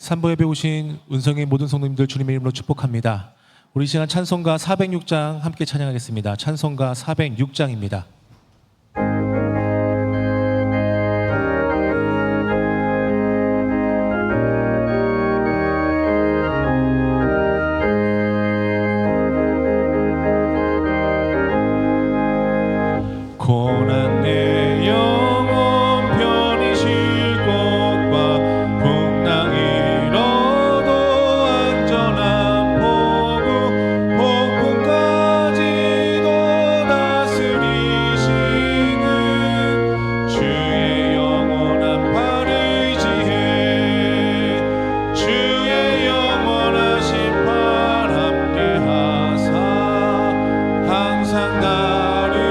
산보 예배 오신 은성의 모든 성도님들 주님의 이름으로 축복합니다. 우리 이 시간 찬송가 406장 함께 찬양하겠습니다. 찬송가 406장입니다. 고난 내 영혼 편히 쉴 곳과 풍랑 잃어도 안전한 포구 폭풍까지도 다스리시는 주의 영원한 팔을 의지해 주의 영원하신 팔 함께 하사 항상 나를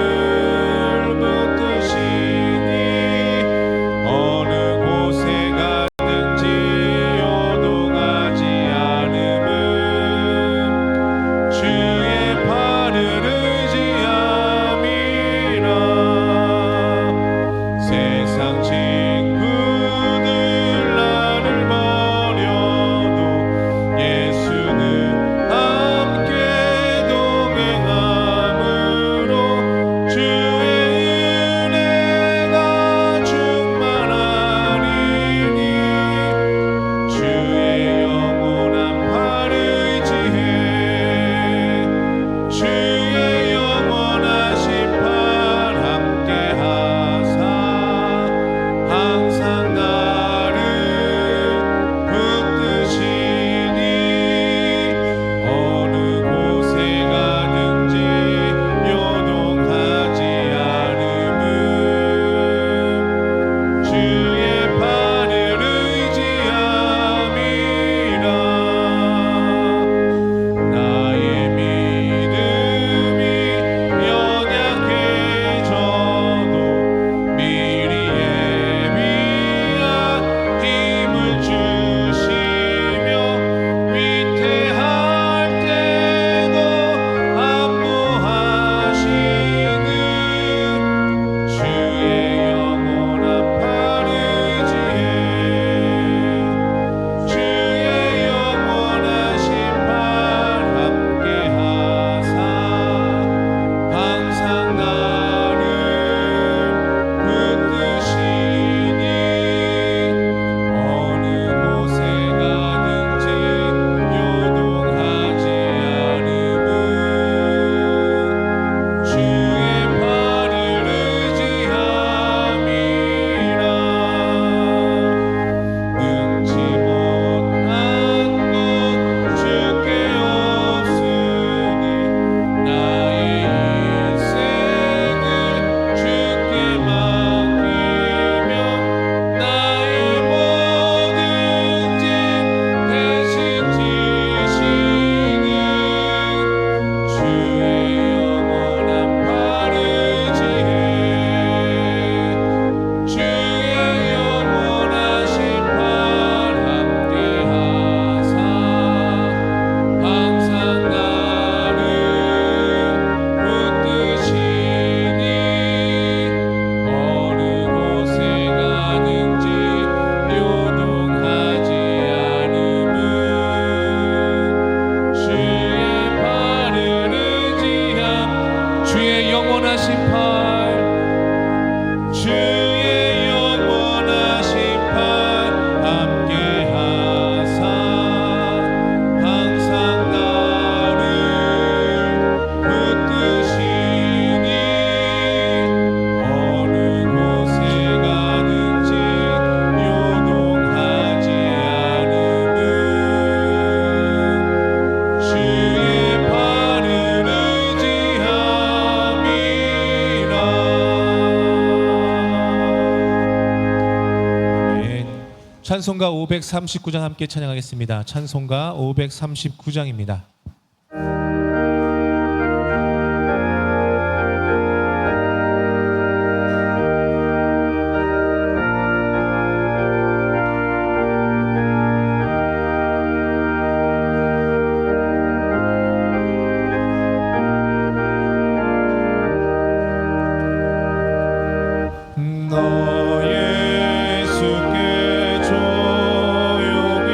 찬송가 539장 함께 찬양하겠습니다. 찬송가 539장입니다. 너 예수께 조용히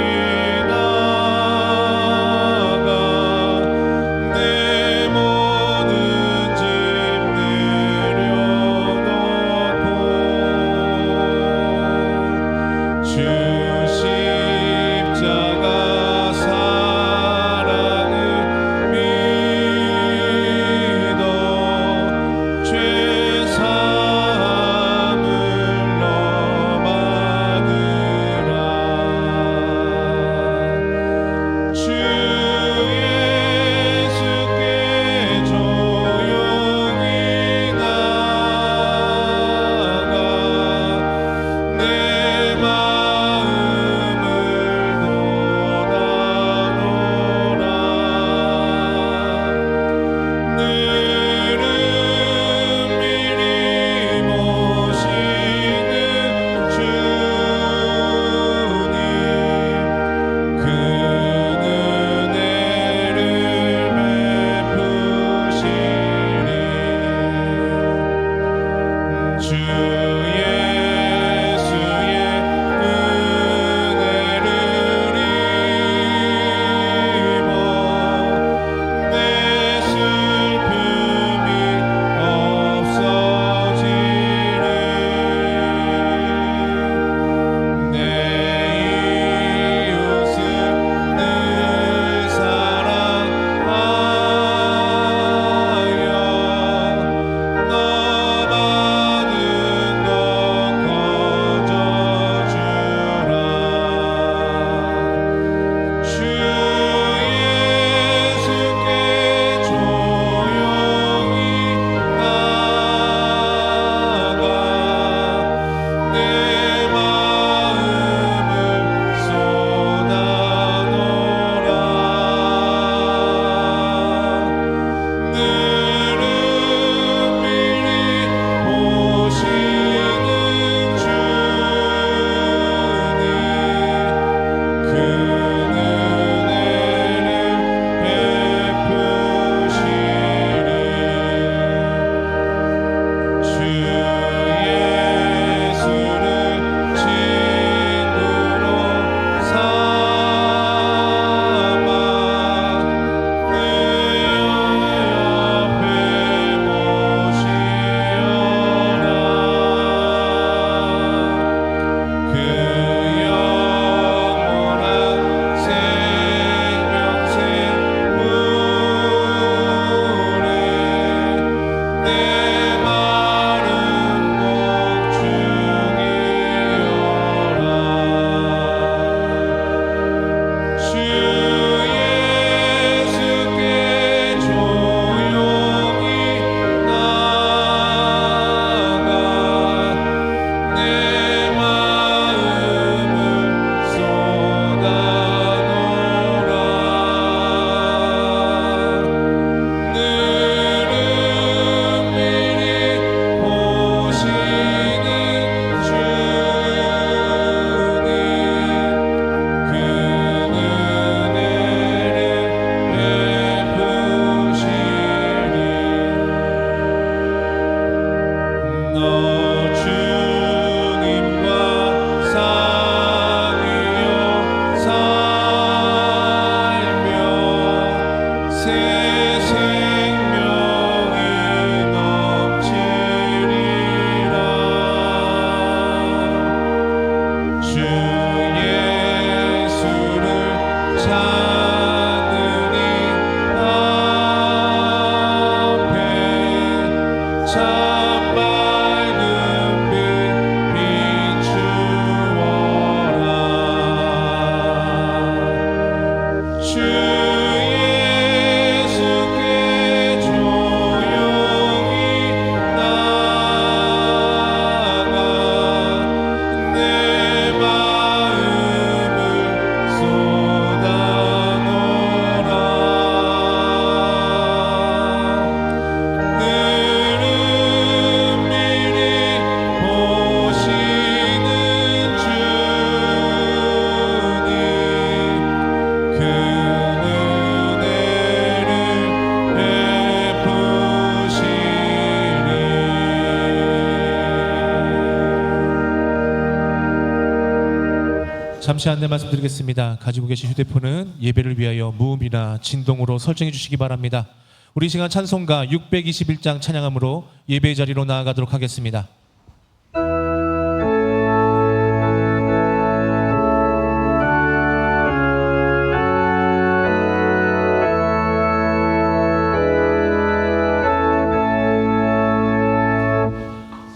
잠시 안내 말씀드리겠습니다. 가지고 계신 휴대폰은 예배를 위하여 무음이나 진동으로 설정해 주시기 바랍니다. 우리 시간 찬송가 621장 찬양함으로 예배의 자리로 나아가도록 하겠습니다.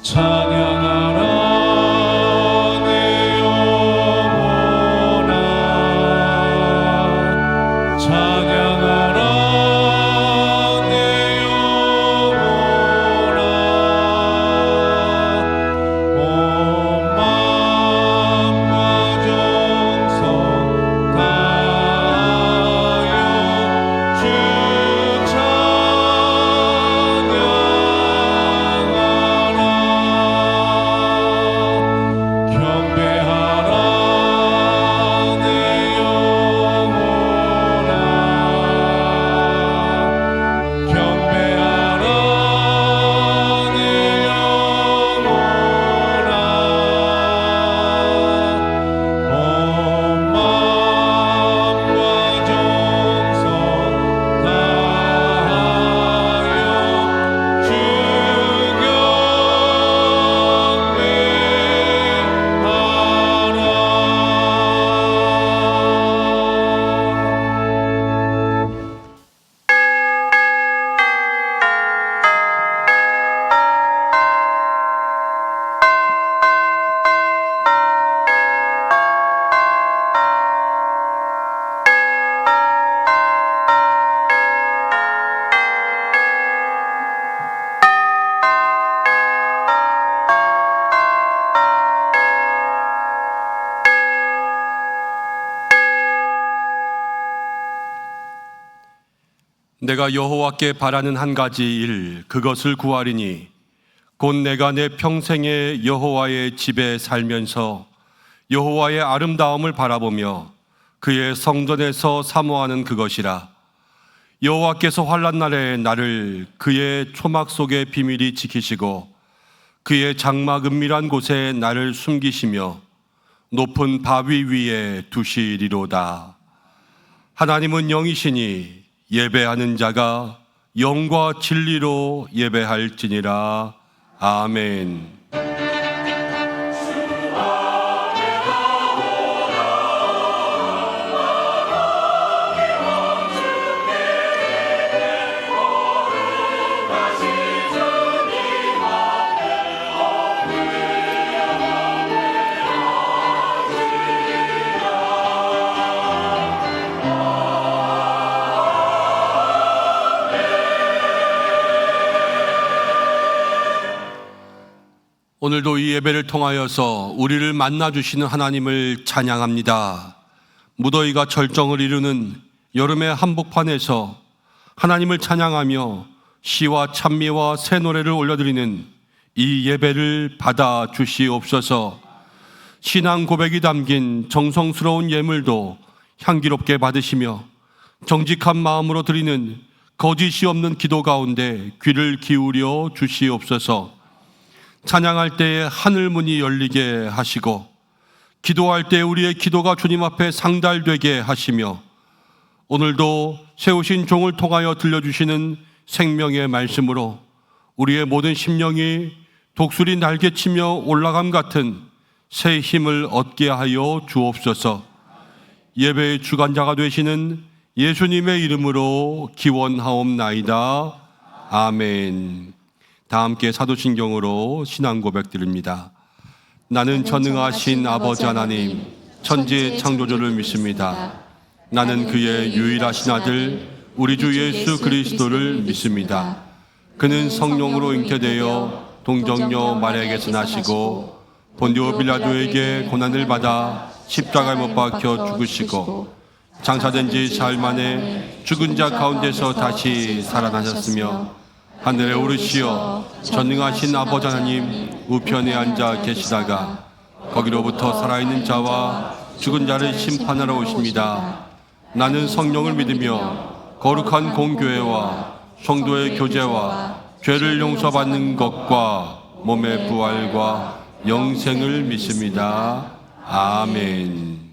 찬양하라 내 영혼아, 찬양하라 내 영혼아, 온 마음과 정성 다하여 주 내가 여호와께 바라는 한 가지 일, 그것을 구하리니 곧 내가 내 평생에 여호와의 집에 살면서 여호와의 아름다움을 바라보며 그의 성전에서 사모하는 그것이라. 여호와께서 환난 날에 나를 그의 초막 속에 비밀히 지키시고 그의 장막 은밀한 곳에 나를 숨기시며 높은 바위 위에 두시리로다. 하나님은 영이시니 예배하는 자가 영과 진리로 예배할지니라. 아멘. 오늘도 이 예배를 통하여서 우리를 만나주시는 하나님을 찬양합니다. 무더위가 절정을 이루는 여름의 한복판에서 하나님을 찬양하며 시와 찬미와 새 노래를 올려드리는 이 예배를 받아 주시옵소서. 신앙 고백이 담긴 정성스러운 예물도 향기롭게 받으시며 정직한 마음으로 드리는 거짓이 없는 기도 가운데 귀를 기울여 주시옵소서. 찬양할 때에 하늘 문이 열리게 하시고 기도할 때 우리의 기도가 주님 앞에 상달되게 하시며 오늘도 세우신 종을 통하여 들려주시는 생명의 말씀으로 우리의 모든 심령이 독수리 날개치며 올라감 같은 새 힘을 얻게 하여 주옵소서. 예배의 주관자가 되시는 예수님의 이름으로 기원하옵나이다. 아멘. 다 함께 사도신경으로 신앙 고백 드립니다. 나는 전능하신 아버지 하나님 천지의 창조주를 믿습니다. 나는 그의 유일하신 아들 우리 주 예수 그리스도를 믿습니다. 그는 성령으로 잉태되어 동정녀 마리아에게서 나시고 본디오 빌라도에게 고난을 받아 십자가에 못 박혀 죽으시고 장사된 지 사흘 만에 죽은 자 가운데서 다시 살아나셨으며 하늘에 오르시어 전능하신 아버지 하나님 우편에 앉아 계시다가 거기로부터 살아있는 자와 죽은 자를 심판하러 오십니다. 나는 성령을 믿으며 거룩한 공교회와 성도의 교제와 죄를 용서받는 것과 몸의 부활과 영생을 믿습니다. 아멘.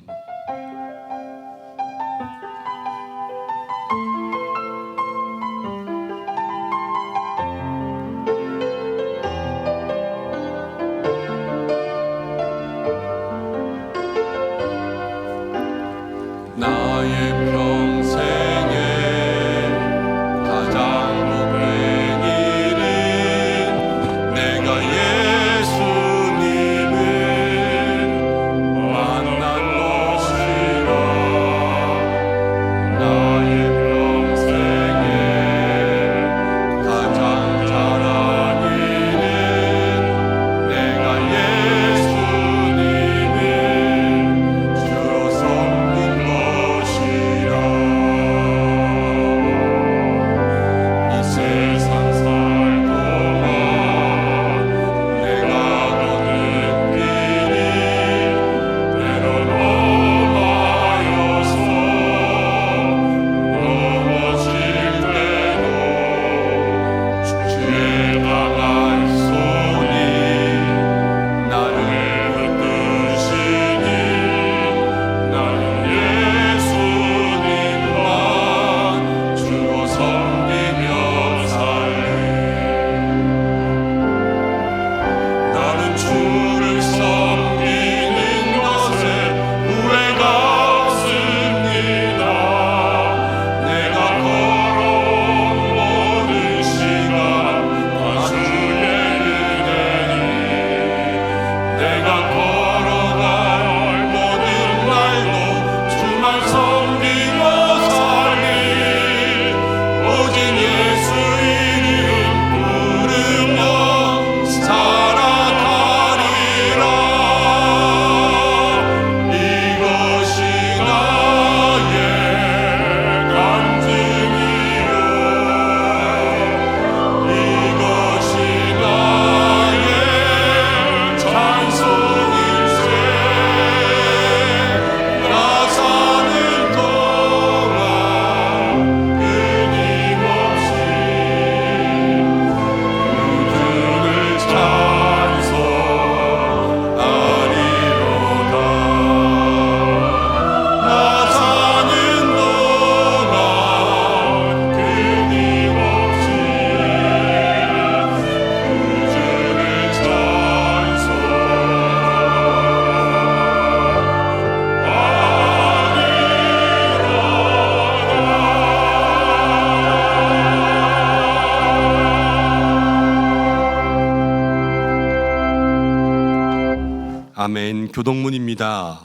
아멘. 교독문입니다.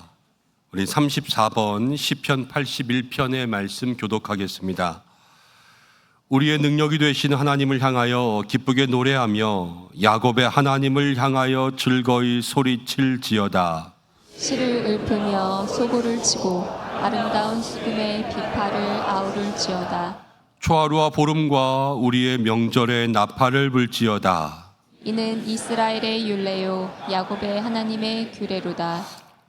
우리 34번 시편 81편의 말씀 교독하겠습니다. 우리의 능력이 되신 하나님을 향하여 기쁘게 노래하며 야곱의 하나님을 향하여 즐거이 소리칠지어다. 시를 읊으며 소고를 치고 아름다운 수금의 비파를 아우를지어다. 초하루와 보름과 우리의 명절에 나팔을 불지어다. 이는 이스라엘의 율례요 야곱의 하나님의 규례로다.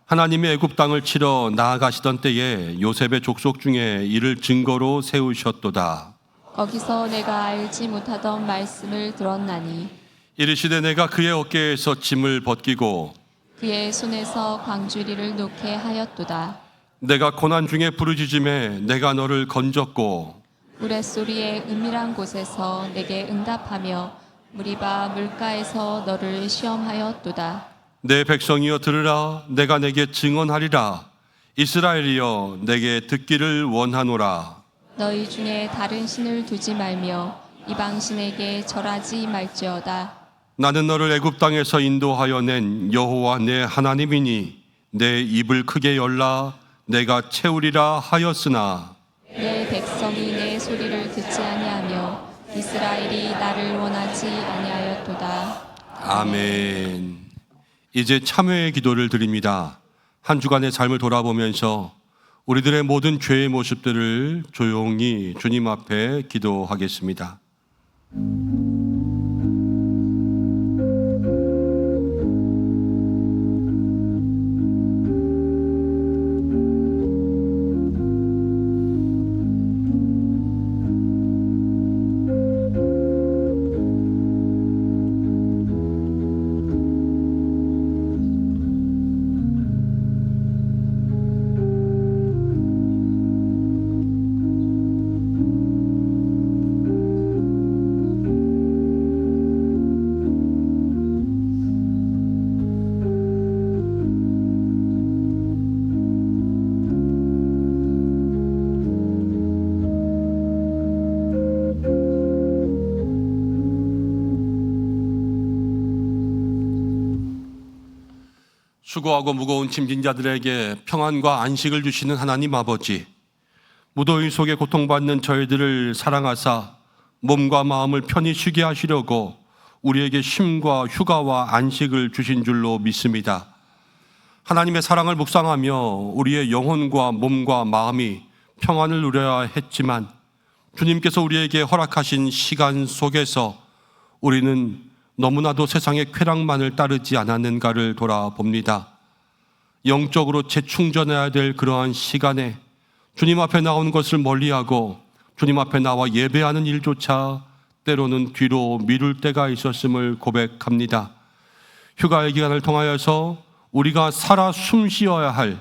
하나님의 애굽 땅을 치러 나아가시던 때에 요셉의 족속 중에 이를 증거로 세우셨도다. 거기서 내가 알지 못하던 말씀을 들었나니 이르시되 내가 그의 어깨에서 짐을 벗기고 그의 손에서 광주리를 놓게 하였도다. 내가 고난 중에 부르짖음에 내가 너를 건졌고 우레소리의 은밀한 곳에서 내게 응답하며 무리바 물가에서 너를 시험하였도다. 내 백성이여 들으라. 내가 내게 증언하리라. 이스라엘이여 내게 듣기를 원하노라. 너희 중에 다른 신을 두지 말며 이방 신에게 절하지 말지어다. 나는 너를 애굽 땅에서 인도하여 낸 여호와 내 하나님이니 내 입을 크게 열라. 내가 채우리라 하였으나 내 백성이 내 소리를 듣지 아니하며 이스라엘이 나를 원하지 아니하였도다. 아멘. 이제 참회의 기도를 드립니다. 한 주간의 삶을 돌아보면서 우리들의 모든 죄의 모습들을 조용히 주님 앞에 기도하겠습니다. 수고하고 무거운 짐진 자들에게 평안과 안식을 주시는 하나님 아버지, 무더위 속에 고통받는 저희들을 사랑하사 몸과 마음을 편히 쉬게 하시려고 우리에게 쉼과 휴가와 안식을 주신 줄로 믿습니다. 하나님의 사랑을 묵상하며 우리의 영혼과 몸과 마음이 평안을 누려야 했지만 주님께서 우리에게 허락하신 시간 속에서 우리는 너무나도 세상의 쾌락만을 따르지 않았는가를 돌아봅니다. 영적으로 재충전해야 될 그러한 시간에 주님 앞에 나오는 것을 멀리하고 주님 앞에 나와 예배하는 일조차 때로는 뒤로 미룰 때가 있었음을 고백합니다. 휴가의 기간을 통하여서 우리가 살아 숨쉬어야 할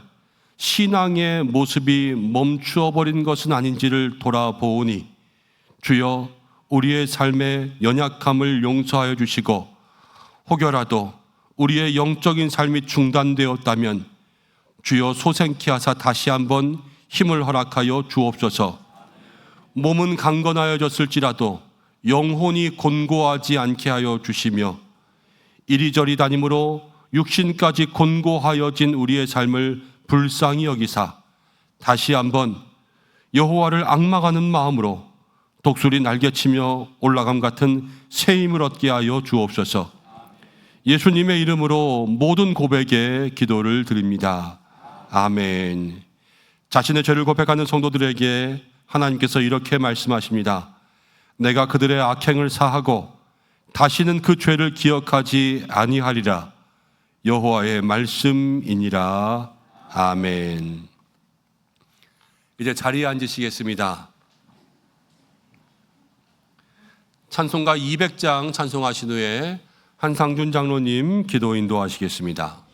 신앙의 모습이 멈추어 버린 것은 아닌지를 돌아보오니 주여 우리의 삶의 연약함을 용서하여 주시고 혹여라도 우리의 영적인 삶이 중단되었다면 주여 소생케 하사 다시 한번 힘을 허락하여 주옵소서. 몸은 강건하여졌을지라도 영혼이 곤고하지 않게 하여 주시며 이리저리 다님으로 육신까지 곤고하여진 우리의 삶을 불쌍히 여기사 다시 한번 여호와를 앙망하는 마음으로 독수리 날개치며 올라감 같은 새 힘을 얻게 하여 주옵소서. 예수님의 이름으로 모든 고백에 기도를 드립니다. 아멘. 자신의 죄를 고백하는 성도들에게 하나님께서 이렇게 말씀하십니다. 내가 그들의 악행을 사하고 다시는 그 죄를 기억하지 아니하리라. 여호와의 말씀이니라. 아멘. 이제 자리에 앉으시겠습니다. 찬송가 200장 찬송하신 후에 한상준 장로님 기도 인도하시겠습니다.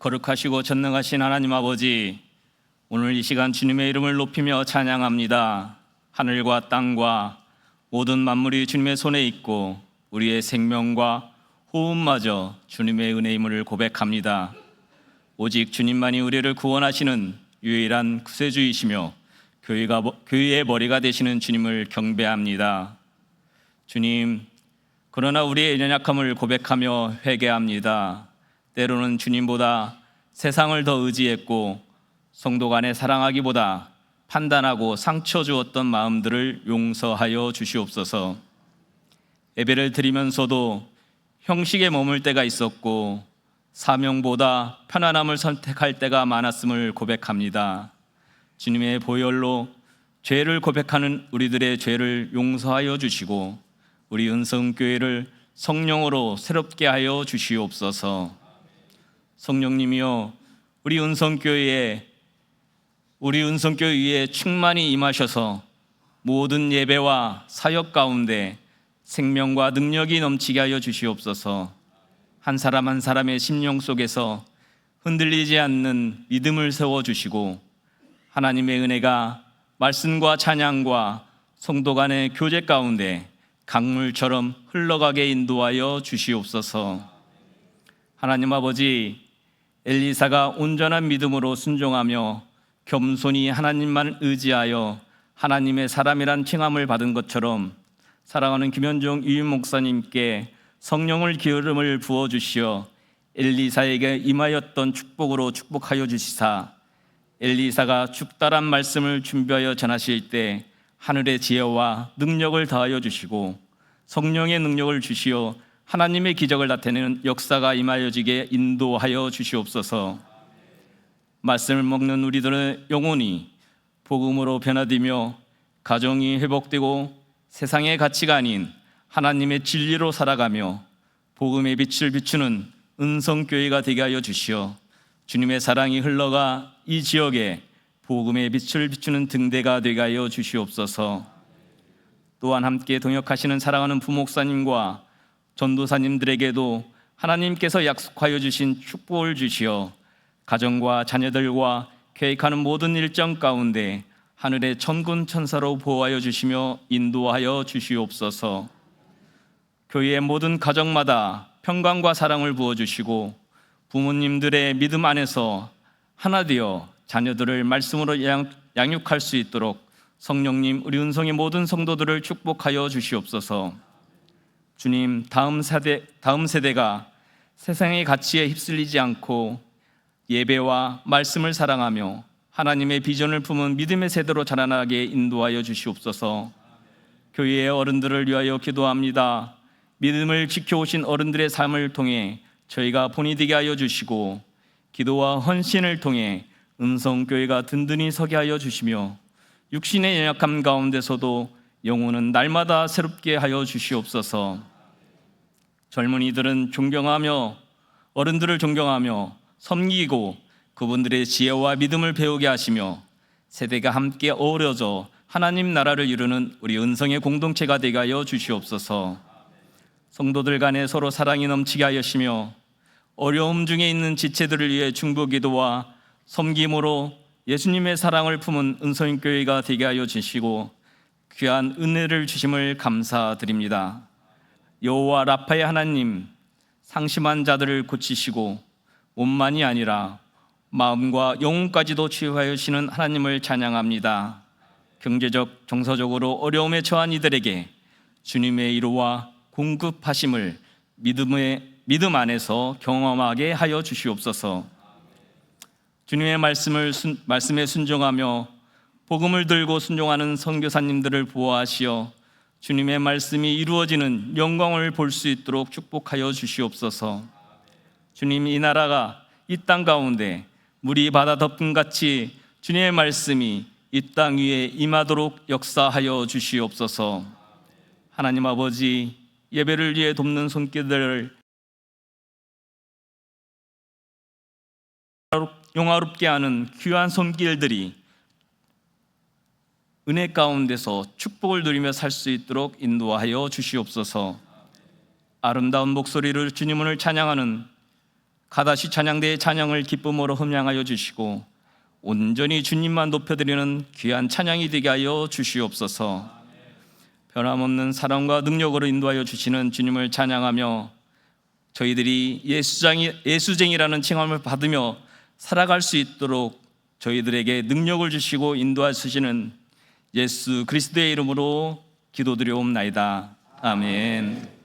거룩하시고 전능하신 하나님 아버지, 오늘 이 시간 주님의 이름을 높이며 찬양합니다. 하늘과 땅과 모든 만물이 주님의 손에 있고 우리의 생명과 호흡마저 주님의 은혜임을 고백합니다. 오직 주님만이 우리를 구원하시는 유일한 구세주이시며 교회의 머리가 되시는 주님을 경배합니다. 주님, 그러나 우리의 연약함을 고백하며 회개합니다. 때로는 주님보다 세상을 더 의지했고 성도 간에 사랑하기보다 판단하고 상처 주었던 마음들을 용서하여 주시옵소서. 예배를 드리면서도 형식에 머물 때가 있었고 사명보다 편안함을 선택할 때가 많았음을 고백합니다. 주님의 보혈로 죄를 고백하는 우리들의 죄를 용서하여 주시고 우리 은성교회를 성령으로 새롭게 하여 주시옵소서. 성령님이여, 우리 은성교회 위에 충만히 임하셔서 모든 예배와 사역 가운데 생명과 능력이 넘치게 하여 주시옵소서. 한 사람 한 사람의 심령 속에서 흔들리지 않는 믿음을 세워주시고 하나님의 은혜가 말씀과 찬양과 성도 간의 교제 가운데 강물처럼 흘러가게 인도하여 주시옵소서. 하나님 아버지, 엘리사가 온전한 믿음으로 순종하며 겸손히 하나님만 의지하여 하나님의 사람이란 칭함을 받은 것처럼 사랑하는 김현종 유임 목사님께 성령을 기름을 부어주시어 엘리사에게 임하였던 축복으로 축복하여 주시사 엘리사가 죽다란 말씀을 준비하여 전하실 때 하늘의 지혜와 능력을 더하여 주시고 성령의 능력을 주시어 하나님의 기적을 나타내는 역사가 임하여지게 인도하여 주시옵소서. 말씀을 먹는 우리들의 영혼이 복음으로 변화되며 가정이 회복되고 세상의 가치가 아닌 하나님의 진리로 살아가며 복음의 빛을 비추는 은성교회가 되게 하여 주시어 주님의 사랑이 흘러가 이 지역에 복음의 빛을 비추는 등대가 되게 하여 주시옵소서. 또한 함께 동역하시는 사랑하는 부목사님과 전도사님들에게도 하나님께서 약속하여 주신 축복을 주시어 가정과 자녀들과 계획하는 모든 일정 가운데 하늘의 천군 천사로 보호하여 주시며 인도하여 주시옵소서. 교회의 모든 가정마다 평강과 사랑을 부어주시고 부모님들의 믿음 안에서 하나 되어 자녀들을 말씀으로 양육할 수 있도록 성령님, 우리 은성의 모든 성도들을 축복하여 주시옵소서. 주님, 다음 세대가 세상의 가치에 휩쓸리지 않고 예배와 말씀을 사랑하며 하나님의 비전을 품은 믿음의 세대로 자라나게 인도하여 주시옵소서. 교회의 어른들을 위하여 기도합니다. 믿음을 지켜오신 어른들의 삶을 통해 저희가 본이 되게 하여 주시고 기도와 헌신을 통해 은성교회가 든든히 서게 하여 주시며 육신의 연약함 가운데서도 영혼은 날마다 새롭게 하여 주시옵소서. 젊은이들은 존경하며 어른들을 존경하며 섬기고 그분들의 지혜와 믿음을 배우게 하시며 세대가 함께 어우러져 하나님 나라를 이루는 우리 은성의 공동체가 되게 하여 주시옵소서. 성도들 간에 서로 사랑이 넘치게 하시며 어려움 중에 있는 지체들을 위해 중보기도와 섬김으로 예수님의 사랑을 품은 은성교회가 되게 하여 주시고 귀한 은혜를 주심을 감사드립니다. 여호와 라파의 하나님, 상심한 자들을 고치시고 몸만이 아니라 마음과 영혼까지도 치유하여 주시는 하나님을 찬양합니다. 경제적, 정서적으로 어려움에 처한 이들에게 주님의 위로와 공급하심을 믿음 안에서 경험하게 하여 주시옵소서. 주님의 말씀에 순종하며 복음을 들고 순종하는 선교사님들을 보호하시어 주님의 말씀이 이루어지는 영광을 볼 수 있도록 축복하여 주시옵소서. 주님, 이 나라가 이 땅 가운데 물이 바다 덮음같이 주님의 말씀이 이 땅 위에 임하도록 역사하여 주시옵소서. 하나님 아버지, 예배를 위해 돕는 손길들을 영화롭게 하는 귀한 손길들이 은혜 가운데서 축복을 누리며 살 수 있도록 인도하여 주시옵소서. 아름다운 목소리를 주님을 찬양하는 가다시 찬양대의 찬양을 기쁨으로 흠양하여 주시고 온전히 주님만 높여드리는 귀한 찬양이 되게 하여 주시옵소서. 변함없는 사랑과 능력으로 인도하여 주시는 주님을 찬양하며 저희들이 예수쟁이라는 칭함을 받으며 살아갈 수 있도록 저희들에게 능력을 주시고 인도하시는 예수 그리스도의 이름으로 기도드리옵나이다. 아멘.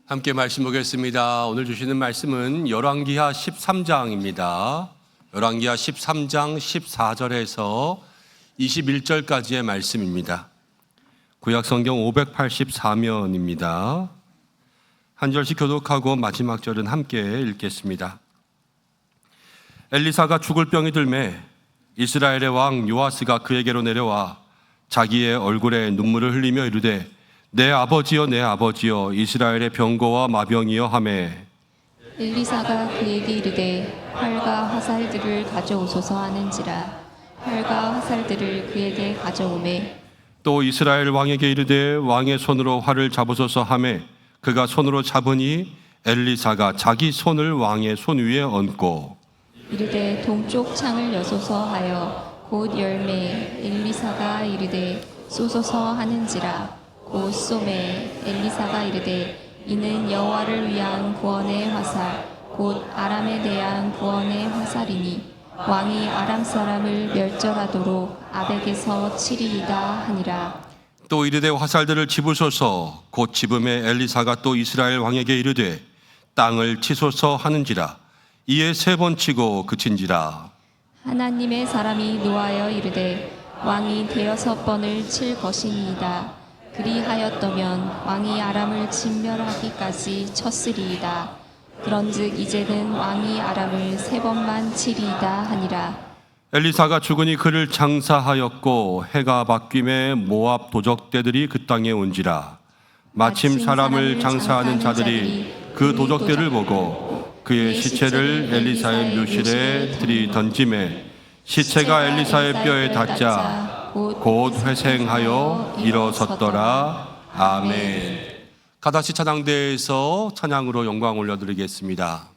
함께 말씀 보겠습니다. 오늘 주시는 말씀은 열왕기하 13장입니다. 열왕기하 13장 14절에서 21절까지의 말씀입니다. 구약성경 584면입니다. 한 절씩 교독하고 마지막 절은 함께 읽겠습니다. 엘리사가 죽을 병이 들매 이스라엘의 왕 요아스가 그에게로 내려와 자기의 얼굴에 눈물을 흘리며 이르되 내 아버지여 내 아버지여 이스라엘의 병거와 마병이여 하매 엘리사가 그에게 이르되 활과 화살들을 가져오소서 하는지라. 활과 화살들을 그에게 가져오매 또 이스라엘 왕에게 이르되 왕의 손으로 활을 잡으소서 하매 그가 손으로 잡으니 엘리사가 자기 손을 왕의 손 위에 얹고 이르되 동쪽 창을 여소서 하여 곧 열매 엘리사가 이르되 쏘소서 하는지라. 곧 쏘매 엘리사가 이르되 이는 여호와를 위한 구원의 화살 곧 아람에 대한 구원의 화살이니 왕이 아람 사람을 멸절하도록 아벡에서 치리이다 하니라. 또 이르되 화살들을 집으소서. 곧 집음에 엘리사가 또 이스라엘 왕에게 이르되 땅을 치소서 하는지라. 이에 세 번 치고 그친지라. 하나님의 사람이 노하여 이르되 왕이 대여섯 번을 칠 것이니이다. 그리하였더면 왕이 아람을 진멸하기까지 쳤으리이다. 그런즉 이제는 왕이 아람을 세 번만 치리이다 하니라. 엘리사가 죽으니 그를 장사하였고 해가 바뀜에 모압 도적대들이 그 땅에 온지라. 마침 사람을 장사하는 자들이 그 도적대를 보고 그의 시체를 엘리사의 묘실에 들이던지매 시체가 엘리사의 뼈에 닿자 곧 회생하여 일어섰더라. 아멘. 가다시 찬양대에서 찬양으로 영광 올려드리겠습니다.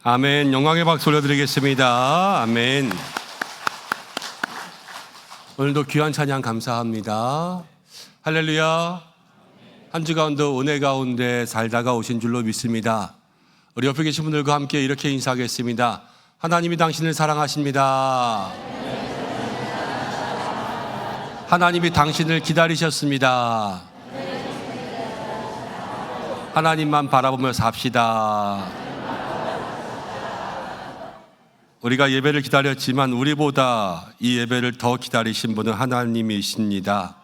아멘. 영광의 박수 올려드리겠습니다. 아멘. 오늘도 귀한 찬양 감사합니다. 할렐루야. 한 주 가운데 은혜 가운데 살다가 오신 줄로 믿습니다. 우리 옆에 계신 분들과 함께 이렇게 인사하겠습니다. 하나님이 당신을 사랑하십니다. 하나님이 당신을 기다리셨습니다. 하나님만 바라보며 삽시다. 우리가 예배를 기다렸지만 우리보다 이 예배를 더 기다리신 분은 하나님이십니다.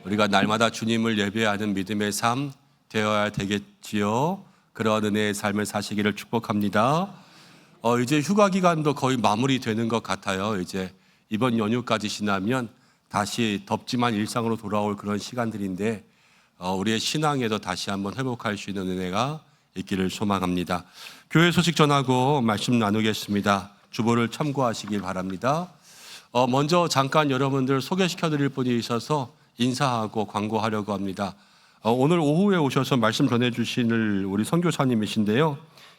우리가 날마다 주님을 예배하는 믿음의 삶 되어야 되겠지요. 그러한 은혜의 삶을 사시기를 축복합니다. 이제 휴가 기간도 거의 마무리되는 것 같아요. 이제 이번 연휴까지 지나면 다시 덥지만 일상으로 돌아올 그런 시간들인데 우리의 신앙에도 다시 한번 회복할 수 있는 은혜가 있기를 소망합니다. 교회 소식 전하고 말씀 나누겠습니다. 주보를 참고하시길 바랍니다. 먼저 잠깐 여러분들 소개시켜 드릴 분이 있어서 인사하고 광고하려고 합니다. 오늘 오후에 오셔서 말씀 전해주실 우리 선교사님이신데요.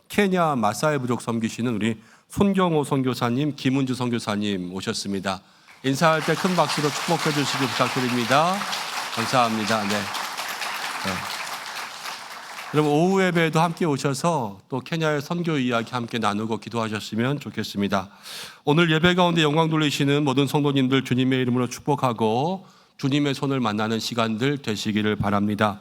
케냐 마사이 부족 섬기시는 우리 손경호 선교사님, 김은주 선교사님 오셨습니다. 인사할 때 큰 박수로 축복해 주시기 부탁드립니다. 감사합니다. 네. 그럼 오후 예배에도 함께 오셔서 또 케냐의 선교 이야기 함께 나누고 기도하셨으면 좋겠습니다. 오늘 예배 가운데 영광 돌리시는 모든 성도님들 주님의 이름으로 축복하고 주님의 손을 만나는 시간들 되시기를 바랍니다.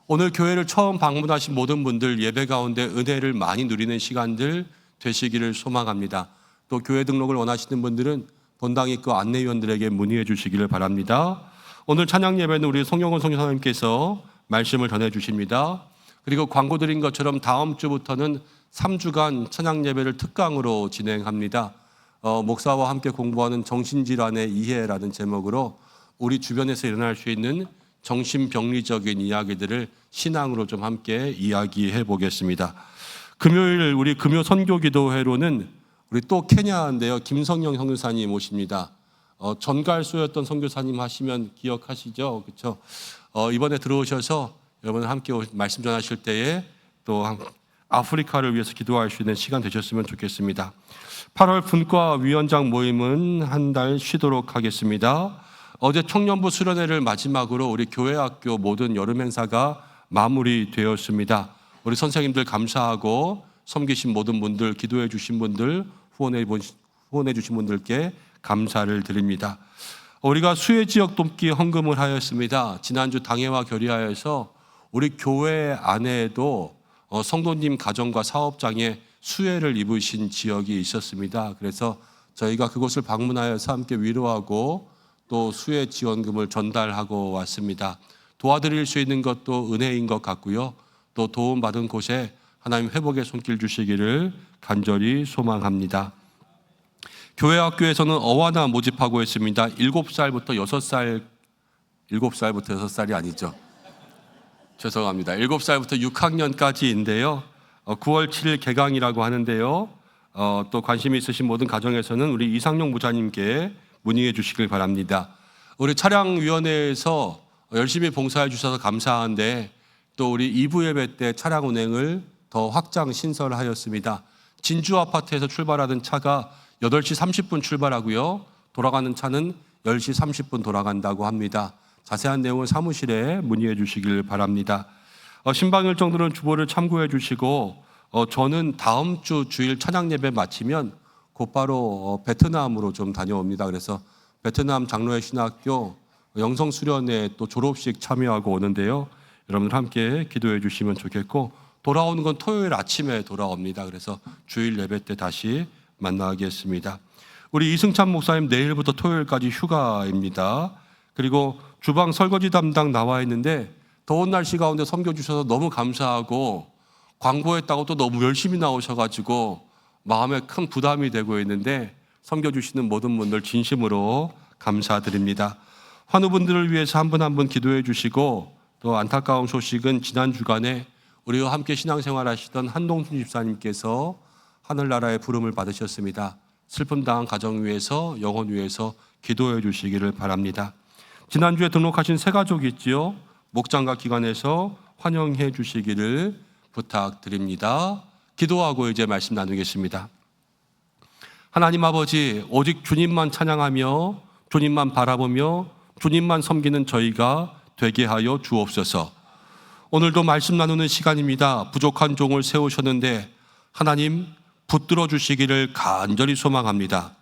오늘 교회를 처음 방문하신 모든 분들 예배 가운데 은혜를 많이 누리는 시간들 되시기를 소망합니다. 또 교회 등록을 원하시는 분들은 본당 입구 안내위원들에게 문의해 주시기를 바랍니다. 오늘 찬양 예배는 우리 송영훈 선교사님께서 말씀을 전해 주십니다. 그리고 광고 드린 것처럼 다음 주부터는 3주간 찬양 예배를 특강으로 진행합니다. 목사와 함께 공부하는 정신질환의 이해라는 제목으로 우리 주변에서 일어날 수 있는 정신병리적인 이야기들을 신앙으로 좀 함께 이야기해 보겠습니다. 금요일 우리 금요 선교기도회로는 우리 또 케냐인데요. 김성영 선교사님 오십니다. 전갈소였던 선교사님 하시면 기억하시죠? 그렇죠? 이번에 들어오셔서 여러분 함께 말씀 전하실 때에 또 아프리카를 위해서 기도할 수 있는 시간 되셨으면 좋겠습니다. 8월 분과 위원장 모임은 한 달 쉬도록 하겠습니다. 어제 청년부 수련회를 마지막으로 우리 교회학교 모든 여름 행사가 마무리되었습니다. 우리 선생님들 감사하고 섬기신 모든 분들, 기도해 주신 분들, 후원해 주신 분들께 감사를 드립니다. 우리가 수혜 지역 돕기 헌금을 하였습니다. 지난주 당회와 결의하여서 우리 교회 안에도 성도님 가정과 사업장에 수혜를 입으신 지역이 있었습니다. 그래서 저희가 그곳을 방문하여서 함께 위로하고 또 수혜 지원금을 전달하고 왔습니다. 도와드릴 수 있는 것도 은혜인 것 같고요. 또 도움받은 곳에 하나님 회복의 손길 주시기를 간절히 소망합니다. 교회 학교에서는 어와나 모집하고 있습니다. 7살부터 6살, 7살부터 6살이 아니죠. 죄송합니다. 7살부터 6학년까지인데요. 9월 7일 개강이라고 하는데요. 또 관심이 있으신 모든 가정에서는 우리 이상용 부자님께 문의해 주시길 바랍니다. 우리 차량위원회에서 열심히 봉사해 주셔서 감사한데 또 우리 2부 예배 때 차량 운행을 더 확장 신설하였습니다. 진주 아파트에서 출발하던 차가 8시 30분 출발하고요. 돌아가는 차는 10시 30분 돌아간다고 합니다. 자세한 내용은 사무실에 문의해 주시길 바랍니다. 신방일 정도는 주보를 참고해 주시고 저는 다음 주 주일 찬양 예배 마치면 곧바로 베트남으로 좀 다녀옵니다. 그래서 베트남 장로회 신학교 영성 수련회 또 졸업식 참여하고 오는데요. 여러분들 함께 기도해 주시면 좋겠고 돌아오는 건 토요일 아침에 돌아옵니다. 그래서 주일 예배 때 다시 만나겠습니다. 우리 이승찬 목사님 내일부터 토요일까지 휴가입니다. 그리고 주방 설거지 담당 나와 있는데 더운 날씨 가운데 섬겨주셔서 너무 감사하고 광고했다고 또 너무 열심히 나오셔가지고 마음에 큰 부담이 되고 있는데 섬겨주시는 모든 분들 진심으로 감사드립니다. 환우분들을 위해서 한 분 한 분 기도해 주시고 또 안타까운 소식은 지난 주간에 우리와 함께 신앙생활 하시던 한동순 집사님께서 하늘나라의 부름을 받으셨습니다. 슬픔 당한 가정 위해서 영혼 위해서 기도해 주시기를 바랍니다. 지난주에 등록하신 새 가족 있지요? 목장과 기관에서 환영해 주시기를 부탁드립니다. 기도하고 이제 말씀 나누겠습니다. 하나님 아버지, 오직 주님만 찬양하며 주님만 바라보며 주님만 섬기는 저희가 되게 하여 주옵소서. 오늘도 말씀 나누는 시간입니다. 부족한 종을 세우셨는데 하나님 붙들어 주시기를 간절히 소망합니다.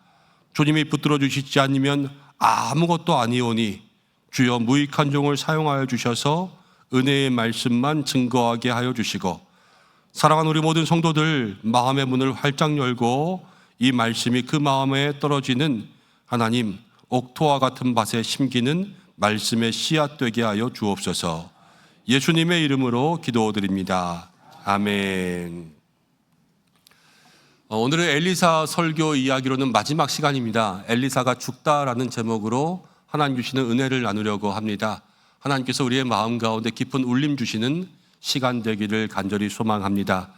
주님이 붙들어 주시지 않으면 아무것도 아니오니 주여 무익한 종을 사용하여 주셔서 은혜의 말씀만 증거하게 하여 주시고, 사랑하는 우리 모든 성도들 마음의 문을 활짝 열고 이 말씀이 그 마음에 떨어지는 하나님 옥토와 같은 밭에 심기는 말씀의 씨앗 되게 하여 주옵소서. 예수님의 이름으로 기도드립니다. 아멘. 오늘은 엘리사 설교 이야기로는 마지막 시간입니다. 엘리사가 죽다라는 제목으로 하나님 주시는 은혜를 나누려고 합니다. 하나님께서 우리의 마음 가운데 깊은 울림 주시는 시간 되기를 간절히 소망합니다.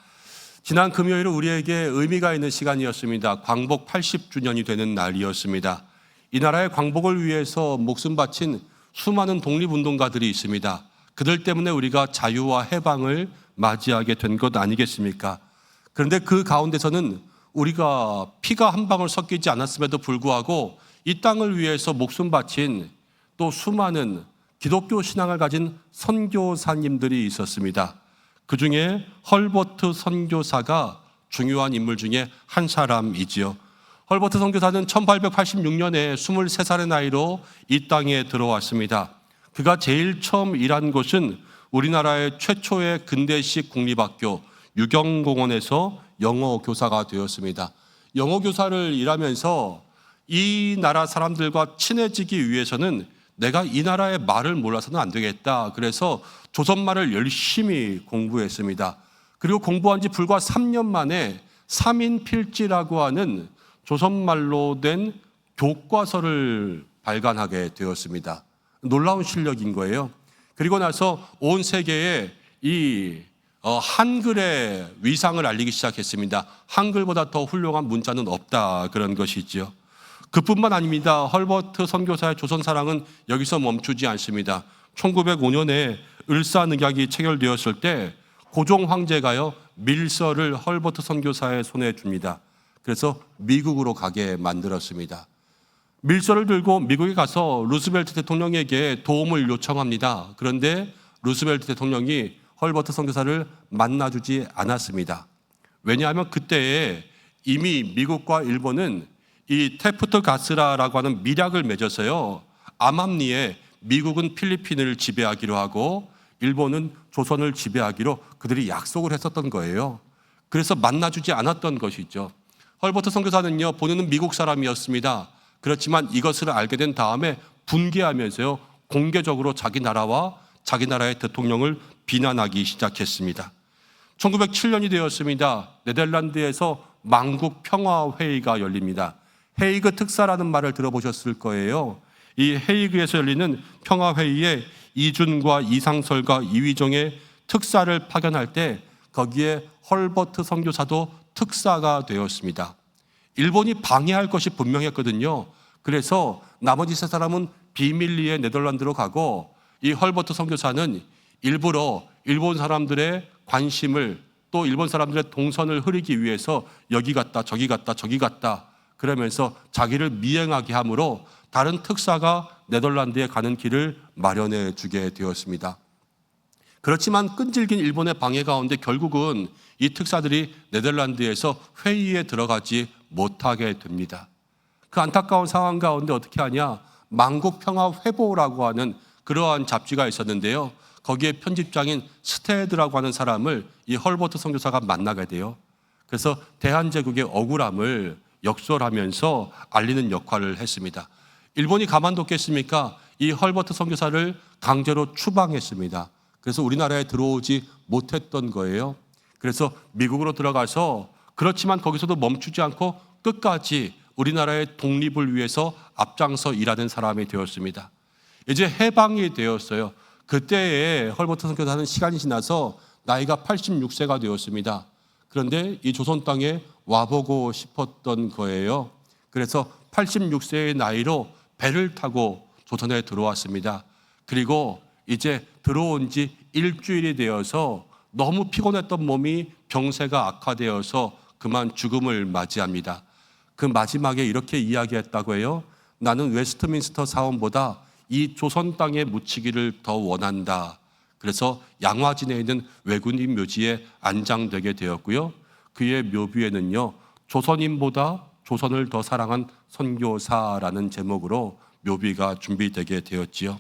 지난 금요일은 우리에게 의미가 있는 시간이었습니다. 광복 80주년이 되는 날이었습니다. 이 나라의 광복을 위해서 목숨 바친 수많은 독립운동가들이 있습니다. 그들 때문에 우리가 자유와 해방을 맞이하게 된 것 아니겠습니까? 그런데 그 가운데서는 우리가 피가 한 방울 섞이지 않았음에도 불구하고 이 땅을 위해서 목숨 바친 또 수많은 기독교 신앙을 가진 선교사님들이 있었습니다. 그 중에 헐버트 선교사가 중요한 인물 중에 한 사람이지요. 헐버트 선교사는 1886년에 23살의 나이로 이 땅에 들어왔습니다. 그가 제일 처음 일한 곳은 우리나라의 최초의 근대식 국립학교 유경공원에서 영어 교사가 되었습니다. 영어 교사를 일하면서 이 나라 사람들과 친해지기 위해서는 내가 이 나라의 말을 몰라서는 안 되겠다. 그래서 조선말을 열심히 공부했습니다. 그리고 공부한 지 불과 3년 만에 삼인필지라고 하는 조선말로 된 교과서를 발간하게 되었습니다. 놀라운 실력인 거예요. 그리고 나서 온 세계에 이 한글의 위상을 알리기 시작했습니다. 한글보다 더 훌륭한 문자는 없다, 그런 것이지요. 그뿐만 아닙니다. 헐버트 선교사의 조선사랑은 여기서 멈추지 않습니다. 1905년에 을사늑약이 체결되었을 때 고종 황제가요 밀서를 헐버트 선교사의 손에 줍니다. 그래서 미국으로 가게 만들었습니다. 밀서를 들고 미국에 가서 루스벨트 대통령에게 도움을 요청합니다. 그런데 루스벨트 대통령이 헐버트 선교사를 만나주지 않았습니다. 왜냐하면 그때에 이미 미국과 일본은 이 테프트 가스라라고 하는 밀약을 맺어서요, 암암리에 미국은 필리핀을 지배하기로 하고 일본은 조선을 지배하기로 그들이 약속을 했었던 거예요. 그래서 만나주지 않았던 것이죠. 헐버트 선교사는요, 본인은 미국 사람이었습니다. 그렇지만 이것을 알게 된 다음에 분개하면서요, 공개적으로 자기 나라와 자기 나라의 대통령을 비난하기 시작했습니다. 1907년이 되었습니다. 네덜란드에서 만국 평화회의가 열립니다. 헤이그 특사라는 말을 들어보셨을 거예요. 이 헤이그에서 열리는 평화회의에 이준과 이상설과 이휘종의 특사를 파견할 때 거기에 헐버트 선교사도 특사가 되었습니다. 일본이 방해할 것이 분명했거든요. 그래서 나머지 세 사람은 비밀리에 네덜란드로 가고 이 헐버트 선교사는 일부러 일본 사람들의 관심을 또 일본 사람들의 동선을 흐리기 위해서 여기 갔다 저기 갔다 저기 갔다 그러면서 자기를 미행하게 함으로 다른 특사가 네덜란드에 가는 길을 마련해 주게 되었습니다. 그렇지만 끈질긴 일본의 방해 가운데 결국은 이 특사들이 네덜란드에서 회의에 들어가지 못하게 됩니다. 그 안타까운 상황 가운데 어떻게 하냐, 만국평화회보라고 하는 그러한 잡지가 있었는데요. 거기에 편집장인 스테드라고 하는 사람을 이 헐버트 선교사가 만나게 돼요. 그래서 대한제국의 억울함을 역설하면서 알리는 역할을 했습니다. 일본이 가만뒀겠습니까? 이 헐버트 선교사를 강제로 추방했습니다. 그래서 우리나라에 들어오지 못했던 거예요. 그래서 미국으로 들어가서 그렇지만 거기서도 멈추지 않고 끝까지 우리나라의 독립을 위해서 앞장서 일하는 사람이 되었습니다. 이제 해방이 되었어요. 그때에 헐버트 선교사는 시간이 지나서 나이가 86세가 되었습니다. 그런데 이 조선 땅에 와보고 싶었던 거예요. 그래서 86세의 나이로 배를 타고 조선에 들어왔습니다. 그리고 이제 들어온 지 일주일이 되어서 너무 피곤했던 몸이 병세가 악화되어서 그만 죽음을 맞이합니다. 그 마지막에 이렇게 이야기했다고 해요. 나는 웨스트민스터 사원보다 이 조선 땅에 묻히기를 더 원한다. 그래서 양화진에 있는 외국인 묘지에 안장되게 되었고요. 그의 묘비에는요, 조선인보다 조선을 더 사랑한 선교사라는 제목으로 묘비가 준비되게 되었지요.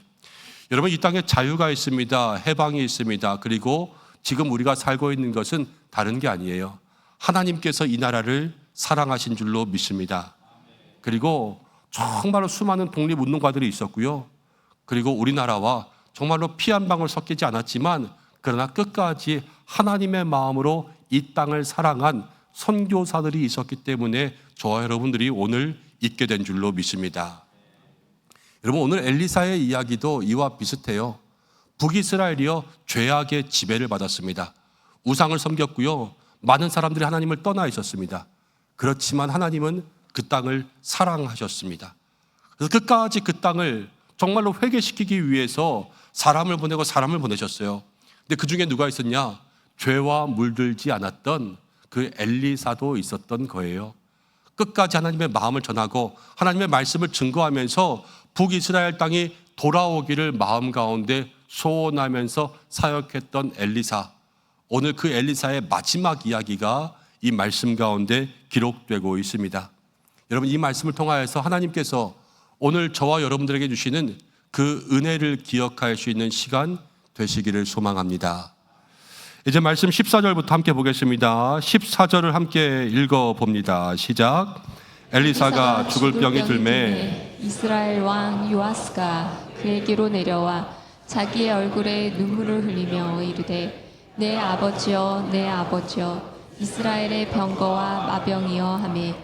여러분, 이 땅에 자유가 있습니다. 해방이 있습니다. 그리고 지금 우리가 살고 있는 것은 다른 게 아니에요. 하나님께서 이 나라를 사랑하신 줄로 믿습니다. 그리고 정말로 수많은 독립운동가들이 있었고요. 그리고 우리나라와 정말로 피 한 방울 섞이지 않았지만 그러나 끝까지 하나님의 마음으로 이 땅을 사랑한 선교사들이 있었기 때문에 저와 여러분들이 오늘 있게 된 줄로 믿습니다. 여러분, 오늘 엘리사의 이야기도 이와 비슷해요. 북이스라엘이요, 죄악의 지배를 받았습니다. 우상을 섬겼고요, 많은 사람들이 하나님을 떠나 있었습니다. 그렇지만 하나님은 그 땅을 사랑하셨습니다. 그래서 끝까지 그 땅을 정말로 회개시키기 위해서 사람을 보내고 사람을 보내셨어요. 근데 그 중에 누가 있었냐? 죄와 물들지 않았던 그 엘리사도 있었던 거예요. 끝까지 하나님의 마음을 전하고 하나님의 말씀을 증거하면서 북이스라엘 땅이 돌아오기를 마음 가운데 소원하면서 사역했던 엘리사. 오늘 그 엘리사의 마지막 이야기가 이 말씀 가운데 기록되고 있습니다. 여러분, 이 말씀을 통하여서 하나님께서 오늘 저와 여러분들에게 주시는 그 은혜를 기억할 수 있는 시간 되시기를 소망합니다. 이제 말씀 14절부터 함께 보겠습니다. 14절을 함께 읽어봅니다. 시작. 엘리사가 죽을 병이 들매 이스라엘 왕 요아스가 그에게로 내려와 자기의 얼굴에 눈물을 흘리며 이르되 내 아버지여 내 아버지여 이스라엘의 병거와 마병이여 하매.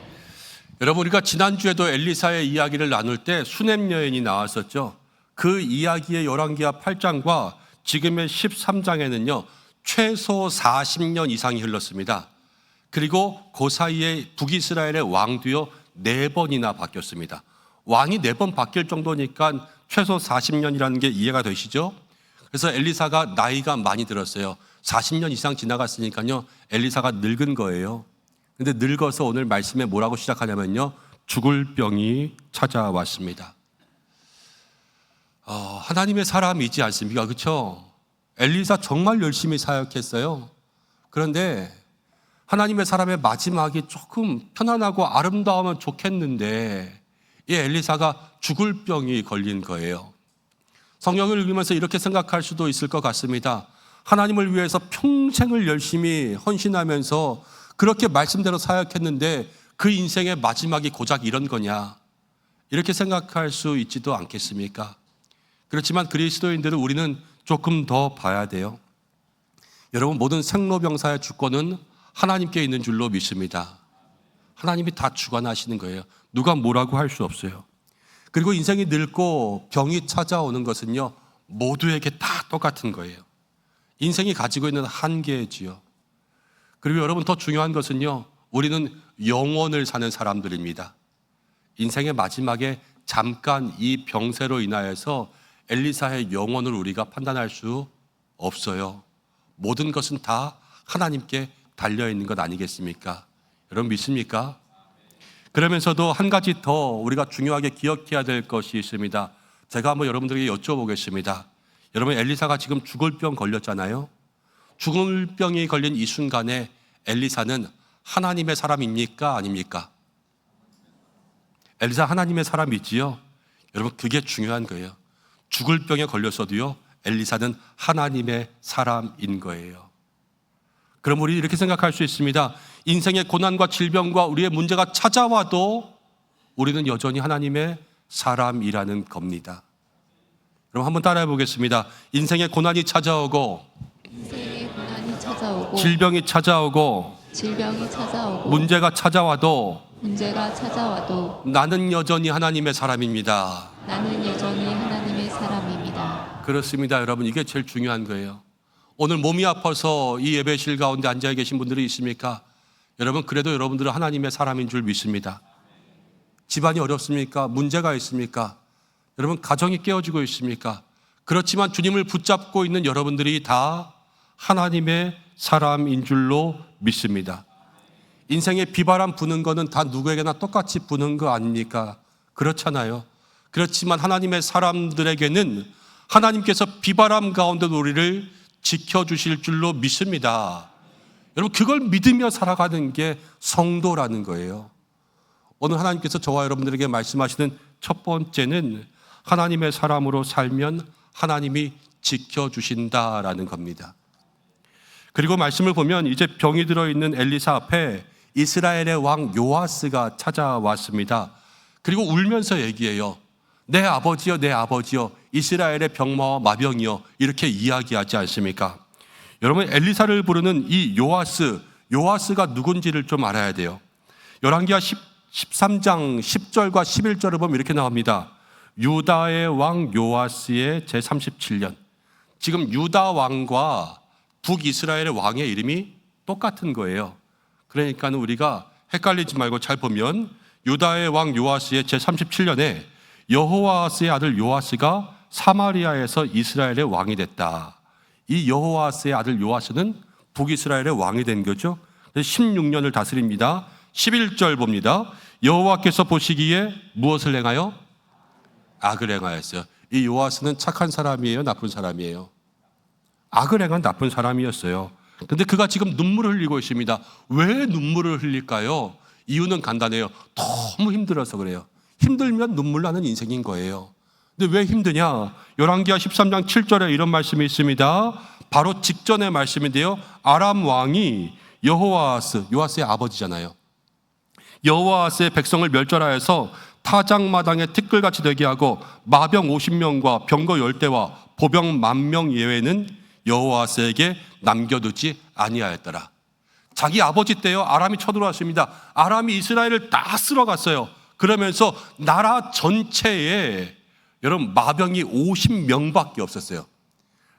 여러분, 우리가 지난주에도 엘리사의 이야기를 나눌 때 수넴 여인이 나왔었죠. 그 이야기의 열왕기하 8장과 지금의 13장에는요 최소 40년 이상이 흘렀습니다. 그리고 그 사이에 북이스라엘의 왕도요 4번이나 바뀌었습니다. 왕이 4번 바뀔 정도니까 최소 40년이라는 게 이해가 되시죠? 그래서 엘리사가 나이가 많이 들었어요. 40년 이상 지나갔으니까요 엘리사가 늙은 거예요. 근데 늙어서 오늘 말씀에 뭐라고 시작하냐면요 죽을 병이 찾아왔습니다. 하나님의 사람이지 않습니까? 그렇죠? 엘리사 정말 열심히 사역했어요. 그런데 하나님의 사람의 마지막이 조금 편안하고 아름다우면 좋겠는데 이 엘리사가 죽을 병이 걸린 거예요. 성경을 읽으면서 이렇게 생각할 수도 있을 것 같습니다. 하나님을 위해서 평생을 열심히 헌신하면서 그렇게 말씀대로 사역했는데 그 인생의 마지막이 고작 이런 거냐, 이렇게 생각할 수 있지도 않겠습니까? 그렇지만 그리스도인들은 우리는 조금 더 봐야 돼요. 여러분, 모든 생로병사의 주권은 하나님께 있는 줄로 믿습니다. 하나님이 다 주관하시는 거예요. 누가 뭐라고 할 수 없어요. 그리고 인생이 늙고 병이 찾아오는 것은요 모두에게 다 똑같은 거예요. 인생이 가지고 있는 한계지요. 그리고 여러분, 더 중요한 것은요 우리는 영원을 사는 사람들입니다. 인생의 마지막에 잠깐 이 병세로 인하여서 엘리사의 영혼을 우리가 판단할 수 없어요. 모든 것은 다 하나님께 달려있는 것 아니겠습니까? 여러분 믿습니까? 그러면서도 한 가지 더 우리가 중요하게 기억해야 될 것이 있습니다. 제가 한번 여러분들에게 여쭤보겠습니다. 여러분, 엘리사가 지금 죽을 병 걸렸잖아요. 죽을 병이 걸린 이 순간에 엘리사는 하나님의 사람입니까? 아닙니까? 엘리사 하나님의 사람이지요. 여러분, 그게 중요한 거예요. 죽을 병에 걸렸어도요 엘리사는 하나님의 사람인 거예요. 그럼 우리 이렇게 생각할 수 있습니다. 인생의 고난과 질병과 우리의 문제가 찾아와도 우리는 여전히 하나님의 사람이라는 겁니다. 그럼 한번 따라해 보겠습니다. 인생의 고난이 찾아오고 질병이 찾아오고 문제가 찾아와도 나는 여전히 하나님의 사람입니다. 그렇습니다. 여러분, 이게 제일 중요한 거예요. 오늘 몸이 아파서 이 예배실 가운데 앉아 계신 분들이 있습니까? 여러분, 그래도 여러분들은 하나님의 사람인 줄 믿습니다. 집안이 어렵습니까? 문제가 있습니까? 여러분, 가정이 깨어지고 있습니까? 그렇지만 주님을 붙잡고 있는 여러분들이 다 하나님의 사람인 줄로 믿습니다. 인생에 비바람 부는 거는 다 누구에게나 똑같이 부는 거 아닙니까? 그렇잖아요. 그렇지만 하나님의 사람들에게는 하나님께서 비바람 가운데도 우리를 지켜주실 줄로 믿습니다. 여러분, 그걸 믿으며 살아가는 게 성도라는 거예요. 오늘 하나님께서 저와 여러분들에게 말씀하시는 첫 번째는 하나님의 사람으로 살면 하나님이 지켜주신다라는 겁니다. 그리고 말씀을 보면 이제 병이 들어있는 엘리사 앞에 이스라엘의 왕 요아스가 찾아왔습니다. 그리고 울면서 얘기해요. 내 아버지여, 내 아버지여, 이스라엘의 병마와 마병이여, 이렇게 이야기하지 않습니까? 여러분, 엘리사를 부르는 이 요아스가 누군지를 좀 알아야 돼요. 열왕기하 13장 10절과 11절을 보면 이렇게 나옵니다. 유다의 왕 요아스의 제37년. 지금 유다 왕과 북이스라엘의 왕의 이름이 똑같은 거예요. 그러니까 우리가 헷갈리지 말고 잘 보면 유다의 왕 요아스의 제37년에 여호와스의 아들 요아스가 사마리아에서 이스라엘의 왕이 됐다. 이 여호와스의 아들 요아스는 북이스라엘의 왕이 된 거죠. 16년을 다스립니다. 11절 봅니다. 여호와께서 보시기에 무엇을 행하여? 악을 행하였어요. 이 요아스는 착한 사람이에요? 나쁜 사람이에요? 악을 행한 나쁜 사람이었어요. 근데 그가 지금 눈물을 흘리고 있습니다. 왜 눈물을 흘릴까요? 이유는 간단해요. 너무 힘들어서 그래요. 힘들면 눈물 나는 인생인 거예요. 근데 왜 힘드냐? 열왕기하 13장 7절에 이런 말씀이 있습니다. 바로 직전의 말씀인데요. 아람 왕이 요아스의 아버지잖아요. 여호와스의 백성을 멸절하여서 타작마당에 티끌같이 되게 하고 마병 50명과 병거 10대와 보병 10,000명 예외는 여호와스에게 남겨두지 아니하였더라. 자기 아버지 때요, 아람이 쳐들어왔습니다. 아람이 이스라엘을 다 쓸어갔어요. 그러면서 나라 전체에 여러분 마병이 50명밖에 없었어요.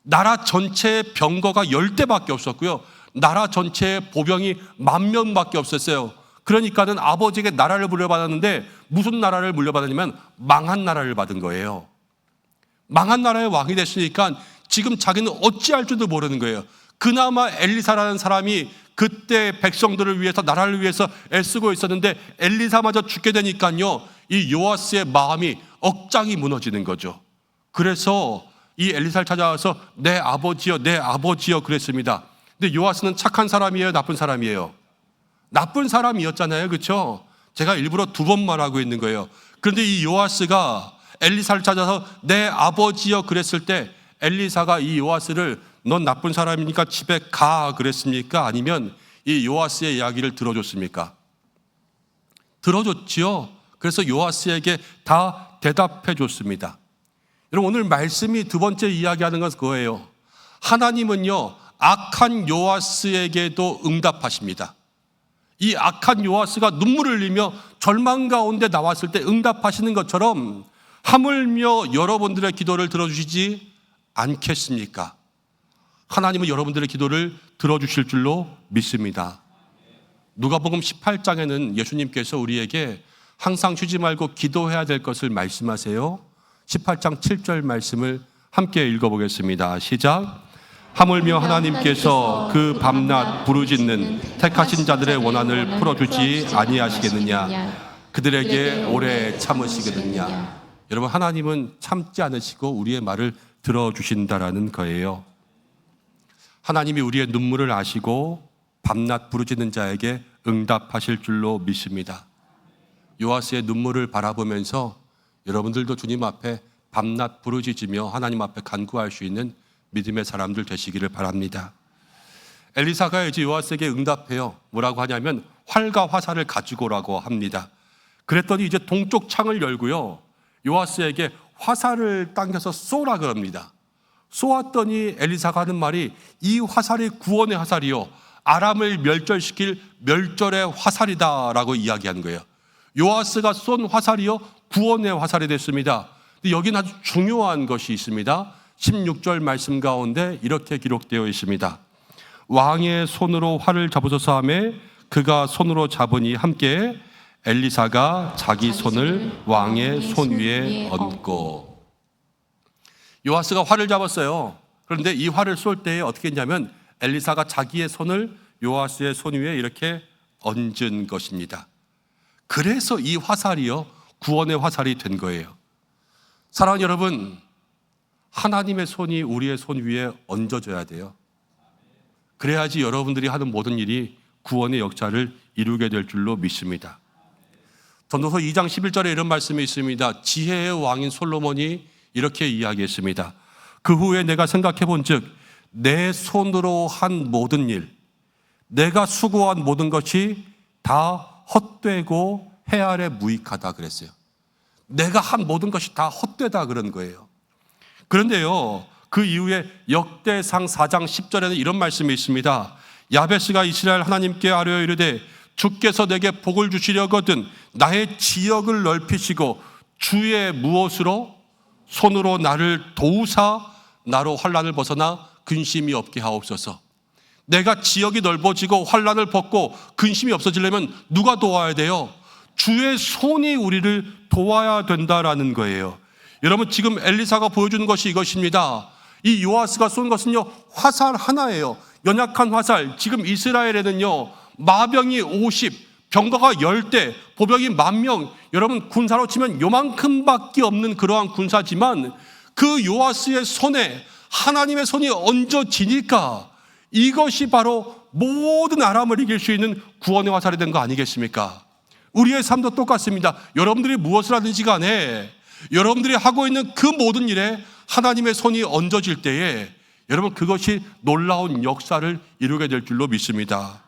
나라 전체의 병거가 10대밖에 없었고요. 나라 전체의 보병이 10,000명밖에 없었어요. 그러니까는 아버지에게 나라를 물려받았는데 무슨 나라를 물려받았냐면 망한 나라를 받은 거예요. 망한 나라의 왕이 됐으니까 지금 자기는 어찌할 줄도 모르는 거예요. 그나마 엘리사라는 사람이 그때 백성들을 위해서 나라를 위해서 애쓰고 있었는데 엘리사마저 죽게 되니까요, 이 요아스의 마음이 억장이 무너지는 거죠. 그래서 이 엘리사를 찾아와서 내 아버지여, 내 아버지여 그랬습니다. 근데 요아스는 착한 사람이에요, 나쁜 사람이에요? 나쁜 사람이었잖아요, 그렇죠? 제가 일부러 2번 말하고 있는 거예요. 그런데 이 요아스가 엘리사를 찾아서 내 아버지여 그랬을 때 엘리사가 이 요아스를 넌 나쁜 사람이니까 집에 가 그랬습니까? 아니면 이 요아스의 이야기를 들어줬습니까? 들어줬지요. 그래서 요아스에게 다 대답해 줬습니다. 여러분, 오늘 말씀이 두 번째 이야기하는 것은 그거예요. 하나님은요, 악한 요아스에게도 응답하십니다. 이 악한 요아스가 눈물을 흘리며 절망 가운데 나왔을 때 응답하시는 것처럼 하물며 여러분들의 기도를 들어주시지 않겠습니까? 하나님은 여러분들의 기도를 들어주실 줄로 믿습니다. 누가복음 18장에는 예수님께서 우리에게 항상 쉬지 말고 기도해야 될 것을 말씀하세요. 18장 7절 말씀을 함께 읽어보겠습니다. 시작. 하물며 하나님께서 그 밤낮 부르짖는 택하신 자들의 원한을 풀어주지 아니하시겠느냐. 그들에게 오래 참으시겠느냐. 여러분, 하나님은 참지 않으시고 우리의 말을 들어주신다라는 거예요. 하나님이 우리의 눈물을 아시고 밤낮 부르짖는 자에게 응답하실 줄로 믿습니다. 요아스의 눈물을 바라보면서 여러분들도 주님 앞에 밤낮 부르짖으며 하나님 앞에 간구할 수 있는 믿음의 사람들 되시기를 바랍니다. 엘리사가 이제 요아스에게 응답해요. 뭐라고 하냐면 활과 화살을 가지고 오라고 합니다. 그랬더니 이제 동쪽 창을 열고요, 요아스에게 화살을 당겨서 쏘라 그럽니다. 쏘았더니 엘리사가 하는 말이 이 화살이 구원의 화살이요, 아람을 멸절시킬 멸절의 화살이다라고 이야기하는 거예요. 요아스가 쏜 화살이요, 구원의 화살이 됐습니다. 근데 여기는 아주 중요한 것이 있습니다. 16절 말씀 가운데 이렇게 기록되어 있습니다. 왕의 손으로 활을 잡으소서 하매 그가 손으로 잡으니 함께 엘리사가 자기 손을 왕의 손 위에 얹고. 요아스가 활을 잡았어요. 그런데 이 활을 쏠 때 어떻게 했냐면 엘리사가 자기의 손을 요아스의 손 위에 이렇게 얹은 것입니다. 그래서 이 화살이요, 구원의 화살이 된 거예요. 사랑하는 여러분, 하나님의 손이 우리의 손 위에 얹어져야 돼요. 그래야지 여러분들이 하는 모든 일이 구원의 역사를 이루게 될 줄로 믿습니다. 전도서 2장 11절에 이런 말씀이 있습니다. 지혜의 왕인 솔로몬이 이렇게 이야기했습니다. 그 후에 내가 생각해 본즉 내 손으로 한 모든 일, 내가 수고한 모든 것이 다 헛되고 해 아래 무익하다 그랬어요. 내가 한 모든 것이 다 헛되다 그런 거예요. 그런데요, 그 이후에 역대상 4장 10절에는 이런 말씀이 있습니다. 야베스가 이스라엘 하나님께 아뢰어 이르되 주께서 내게 복을 주시려거든 나의 지역을 넓히시고 주의 무엇으로 손으로 나를 도우사 나로 환난을 벗어나 근심이 없게 하옵소서. 내가 지역이 넓어지고 환난을 벗고 근심이 없어지려면 누가 도와야 돼요? 주의 손이 우리를 도와야 된다라는 거예요. 여러분, 지금 엘리사가 보여주는 것이 이것입니다. 이 요아스가 쏜 것은요, 화살 하나예요. 연약한 화살. 지금 이스라엘에는요, 마병이 50, 병거가 10대, 보병이 10,000명. 여러분, 군사로 치면 요만큼밖에 없는 그러한 군사지만 그 요아스의 손에 하나님의 손이 얹어지니까 이것이 바로 모든 아람을 이길 수 있는 구원의 화살이 된 거 아니겠습니까? 우리의 삶도 똑같습니다. 여러분들이 무엇을 하든지 간에 여러분들이 하고 있는 그 모든 일에 하나님의 손이 얹어질 때에 여러분, 그것이 놀라운 역사를 이루게 될 줄로 믿습니다.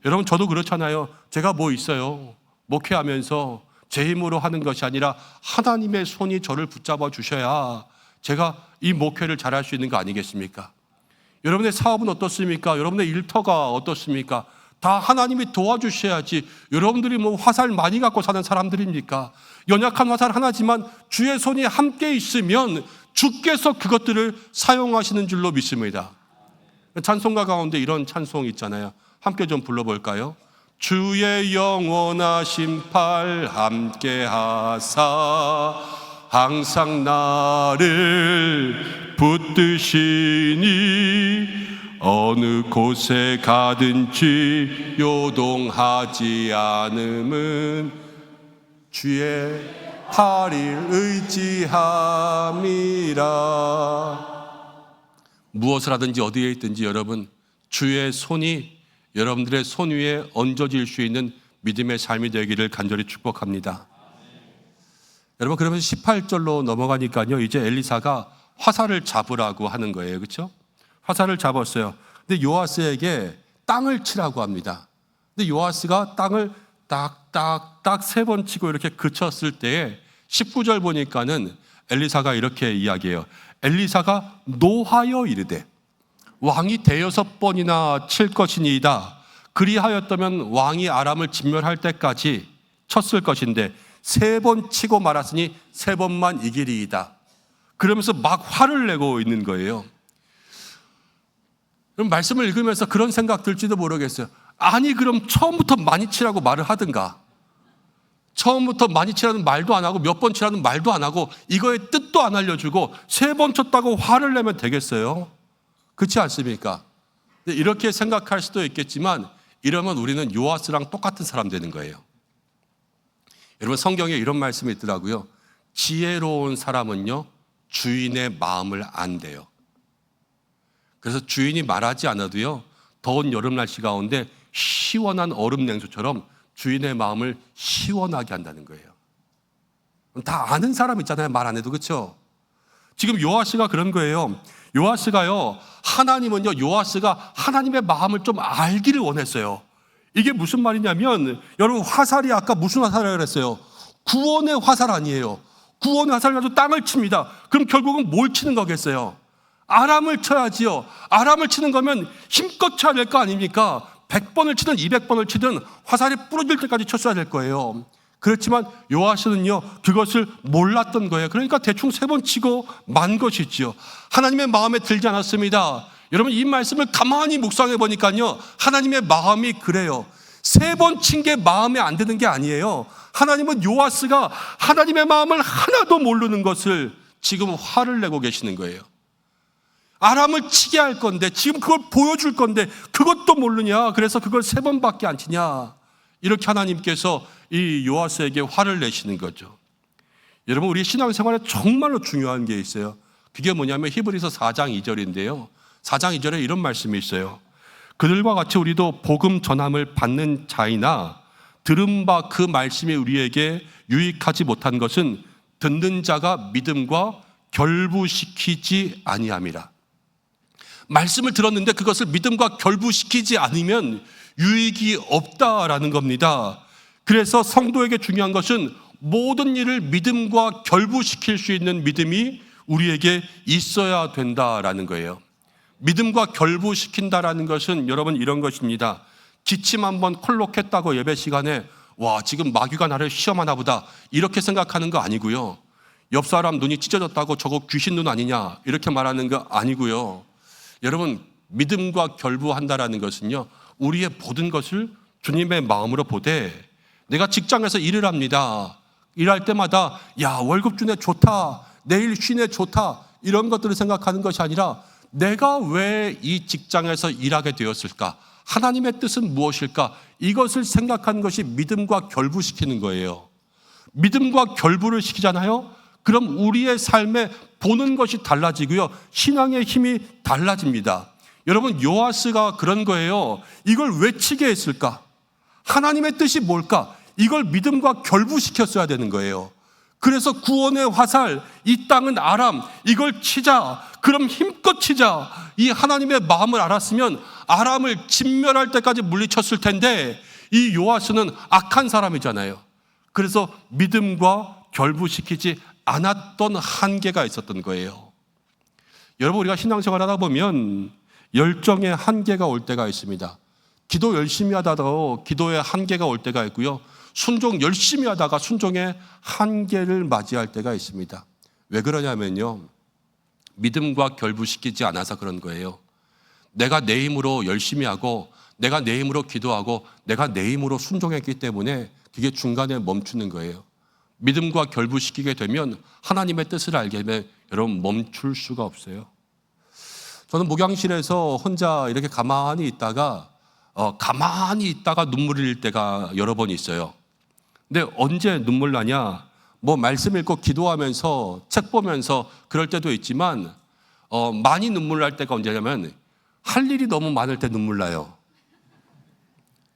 여러분, 저도 그렇잖아요. 제가 뭐 있어요? 목회하면서 제 힘으로 하는 것이 아니라 하나님의 손이 저를 붙잡아 주셔야 제가 이 목회를 잘할 수 있는 거 아니겠습니까? 여러분의 사업은 어떻습니까? 여러분의 일터가 어떻습니까? 다 하나님이 도와주셔야지. 여러분들이 뭐 화살 많이 갖고 사는 사람들입니까? 연약한 화살 하나지만 주의 손이 함께 있으면 주께서 그것들을 사용하시는 줄로 믿습니다. 찬송가 가운데 이런 찬송이 있잖아요. 함께 좀 불러볼까요? 주의 영원하신 팔 함께 하사 항상 나를 붙드시니 어느 곳에 가든지 요동하지 않음은 주의 팔을 의지함이라. 무엇을 하든지 어디에 있든지 여러분, 주의 손이 여러분들의 손 위에 얹어질 수 있는 믿음의 삶이 되기를 간절히 축복합니다. 여러분, 그러면서 18절로 넘어가니까요, 이제 엘리사가 화살을 잡으라고 하는 거예요. 그렇죠? 화살을 잡았어요. 근데 요아스에게 땅을 치라고 합니다. 근데 요아스가 땅을 딱딱딱 3번 치고 이렇게 그쳤을 때에 19절 보니까는 엘리사가 이렇게 이야기해요. 엘리사가 노하여 이르되 왕이 대여섯 번이나 칠 것이니이다. 그리하였다면 왕이 아람을 진멸할 때까지 쳤을 것인데 3번 치고 말았으니 3번만 이기리이다. 그러면서 막 화를 내고 있는 거예요. 그럼 말씀을 읽으면서 그런 생각 들지도 모르겠어요. 아니, 그럼 처음부터 많이 치라고 말을 하든가, 처음부터 많이 치라는 말도 안 하고 몇 번 치라는 말도 안 하고 이거의 뜻도 안 알려주고 3번 쳤다고 화를 내면 되겠어요? 그렇지 않습니까? 이렇게 생각할 수도 있겠지만 이러면 우리는 요아스랑 똑같은 사람 되는 거예요. 여러분, 성경에 이런 말씀이 있더라고요. 지혜로운 사람은요, 주인의 마음을 안대요. 그래서 주인이 말하지 않아도요, 더운 여름 날씨 가운데 시원한 얼음 냉수처럼 주인의 마음을 시원하게 한다는 거예요. 다 아는 사람 있잖아요, 말 안 해도. 그렇죠? 지금 요아스가 그런 거예요. 요아스가요, 하나님은요, 요아스가 하나님의 마음을 좀 알기를 원했어요. 이게 무슨 말이냐면, 여러분, 화살이 아까 무슨 화살이라고 그랬어요? 구원의 화살 아니에요. 구원의 화살 가지고 땅을 칩니다. 그럼 결국은 뭘 치는 거겠어요? 아람을 쳐야지요. 아람을 치는 거면 힘껏 쳐야 될 거 아닙니까? 100번을 치든 200번을 치든 화살이 부러질 때까지 쳤어야 될 거예요. 그렇지만 요아스는요, 그것을 몰랐던 거예요. 그러니까 대충 3번 치고 만 것이지요. 하나님의 마음에 들지 않았습니다. 여러분, 이 말씀을 가만히 묵상해 보니까요, 하나님의 마음이 그래요. 3번 친 게 마음에 안 드는 게 아니에요. 하나님은 요아스가 하나님의 마음을 하나도 모르는 것을 지금 화를 내고 계시는 거예요. 아람을 치게 할 건데, 지금 그걸 보여줄 건데 그것도 모르냐? 그래서 그걸 3번밖에 안 치냐? 이렇게 하나님께서 이 요아스에게 화를 내시는 거죠. 여러분, 우리 신앙생활에 정말로 중요한 게 있어요. 그게 뭐냐면 히브리서 4장 2절인데요. 4장 2절에 이런 말씀이 있어요. 그들과 같이 우리도 복음 전함을 받는 자이나 들은 바 그 말씀이 우리에게 유익하지 못한 것은 듣는 자가 믿음과 결부시키지 아니함이라. 말씀을 들었는데 그것을 믿음과 결부시키지 않으면 유익이 없다라는 겁니다. 그래서 성도에게 중요한 것은 모든 일을 믿음과 결부시킬 수 있는 믿음이 우리에게 있어야 된다라는 거예요. 믿음과 결부시킨다라는 것은 여러분 이런 것입니다. 기침 한번 콜록했다고 예배 시간에 와, 지금 마귀가 나를 시험하나 보다 이렇게 생각하는 거 아니고요. 옆 사람 눈이 찢어졌다고 저거 귀신 눈 아니냐 이렇게 말하는 거 아니고요. 여러분, 믿음과 결부한다라는 것은요, 우리의 모든 것을 주님의 마음으로 보되, 내가 직장에서 일을 합니다. 일할 때마다 야, 월급 주네 좋다, 내일 쉬네 좋다, 이런 것들을 생각하는 것이 아니라 내가 왜 이 직장에서 일하게 되었을까? 하나님의 뜻은 무엇일까? 이것을 생각하는 것이 믿음과 결부시키는 거예요. 믿음과 결부를 시키잖아요. 그럼 우리의 삶에 보는 것이 달라지고요, 신앙의 힘이 달라집니다. 여러분, 요아스가 그런 거예요. 이걸 왜 치게 했을까? 하나님의 뜻이 뭘까? 이걸 믿음과 결부시켰어야 되는 거예요. 그래서 구원의 화살, 이 땅은 아람, 이걸 치자. 그럼 힘껏 치자. 이 하나님의 마음을 알았으면 아람을 진멸할 때까지 물리쳤을 텐데, 이 요아스는 악한 사람이잖아요. 그래서 믿음과 결부시키지 않았던 한계가 있었던 거예요. 여러분, 우리가 신앙생활 하다 보면 열정의 한계가 올 때가 있습니다. 기도 열심히 하다가도 기도의 한계가 올 때가 있고요, 순종 열심히 하다가 순종의 한계를 맞이할 때가 있습니다. 왜 그러냐면요, 믿음과 결부시키지 않아서 그런 거예요. 내가 내 힘으로 열심히 하고, 내가 내 힘으로 기도하고, 내가 내 힘으로 순종했기 때문에 그게 중간에 멈추는 거예요. 믿음과 결부시키게 되면 하나님의 뜻을 알게 되면 여러분 멈출 수가 없어요. 저는 목양실에서 혼자 이렇게 가만히 있다가 눈물을 흘릴 때가 여러 번 있어요. 근데 언제 눈물 나냐? 뭐 말씀 읽고 기도하면서 책 보면서 그럴 때도 있지만 많이 눈물 날 때가 언제냐면 할 일이 너무 많을 때 눈물 나요.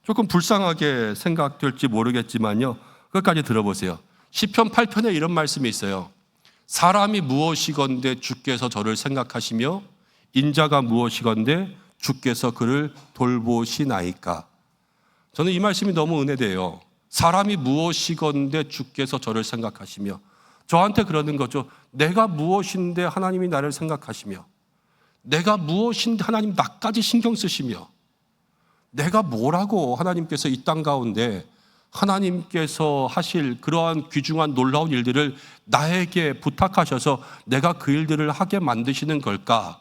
조금 불쌍하게 생각될지 모르겠지만요, 끝까지 들어보세요. 시편 8편에 이런 말씀이 있어요. 사람이 무엇이건대 주께서 저를 생각하시며 인자가 무엇이건대 주께서 그를 돌보시나이까. 저는 이 말씀이 너무 은혜돼요. 사람이 무엇이건대 주께서 저를 생각하시며, 저한테 그러는 거죠. 내가 무엇인데 하나님이 나를 생각하시며, 내가 무엇인데 하나님 나까지 신경 쓰시며, 내가 뭐라고 하나님께서 이 땅 가운데 하나님께서 하실 그러한 귀중한 놀라운 일들을 나에게 부탁하셔서 내가 그 일들을 하게 만드시는 걸까?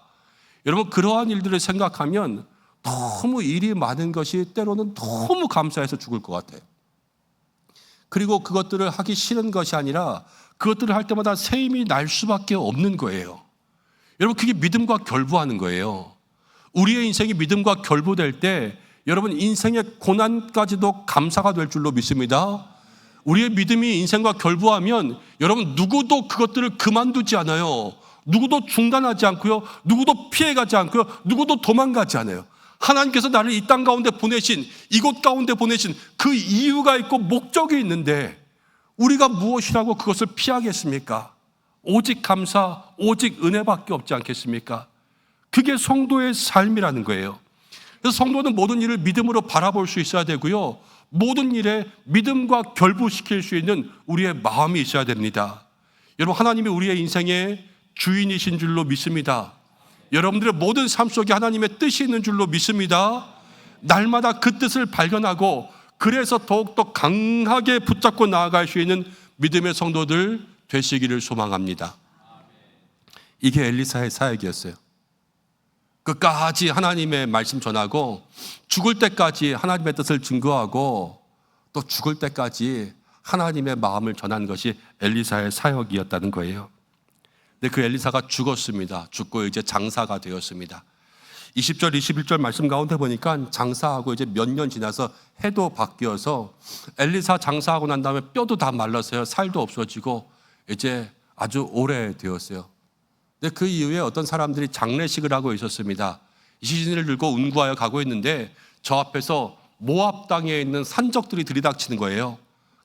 여러분, 그러한 일들을 생각하면 너무 일이 많은 것이 때로는 너무 감사해서 죽을 것 같아요. 그리고 그것들을 하기 싫은 것이 아니라 그것들을 할 때마다 새 힘이 날 수밖에 없는 거예요. 여러분, 그게 믿음과 결부하는 거예요. 우리의 인생이 믿음과 결부될 때 여러분 인생의 고난까지도 감사가 될 줄로 믿습니다. 우리의 믿음이 인생과 결부하면 여러분 누구도 그것들을 그만두지 않아요. 누구도 중단하지 않고요, 누구도 피해가지 않고요, 누구도 도망가지 않아요. 하나님께서 나를 이 땅 가운데 보내신, 이곳 가운데 보내신 그 이유가 있고 목적이 있는데 우리가 무엇이라고 그것을 피하겠습니까? 오직 감사, 오직 은혜밖에 없지 않겠습니까? 그게 성도의 삶이라는 거예요. 그래서 성도는 모든 일을 믿음으로 바라볼 수 있어야 되고요, 모든 일에 믿음과 결부시킬 수 있는 우리의 마음이 있어야 됩니다. 여러분, 하나님이 우리의 인생의 주인이신 줄로 믿습니다. 여러분들의 모든 삶 속에 하나님의 뜻이 있는 줄로 믿습니다. 날마다 그 뜻을 발견하고 그래서 더욱더 강하게 붙잡고 나아갈 수 있는 믿음의 성도들 되시기를 소망합니다. 이게 엘리사의 사역이었어요. 끝까지 하나님의 말씀 전하고 죽을 때까지 하나님의 뜻을 증거하고 또 죽을 때까지 하나님의 마음을 전하는 것이 엘리사의 사역이었다는 거예요. 근데 그 엘리사가 죽었습니다. 죽고 이제 장사가 되었습니다. 20절, 21절 말씀 가운데 보니까 장사하고 이제 몇 년 지나서 해도 바뀌어서 엘리사 장사하고 난 다음에 뼈도 다 말랐어요. 살도 없어지고 이제 아주 오래되었어요. 근데 그 이후에 어떤 사람들이 장례식을 하고 있었습니다. 시신을 들고 운구하여 가고 있는데 저 앞에서 모압 땅에 있는 산적들이 들이닥치는 거예요.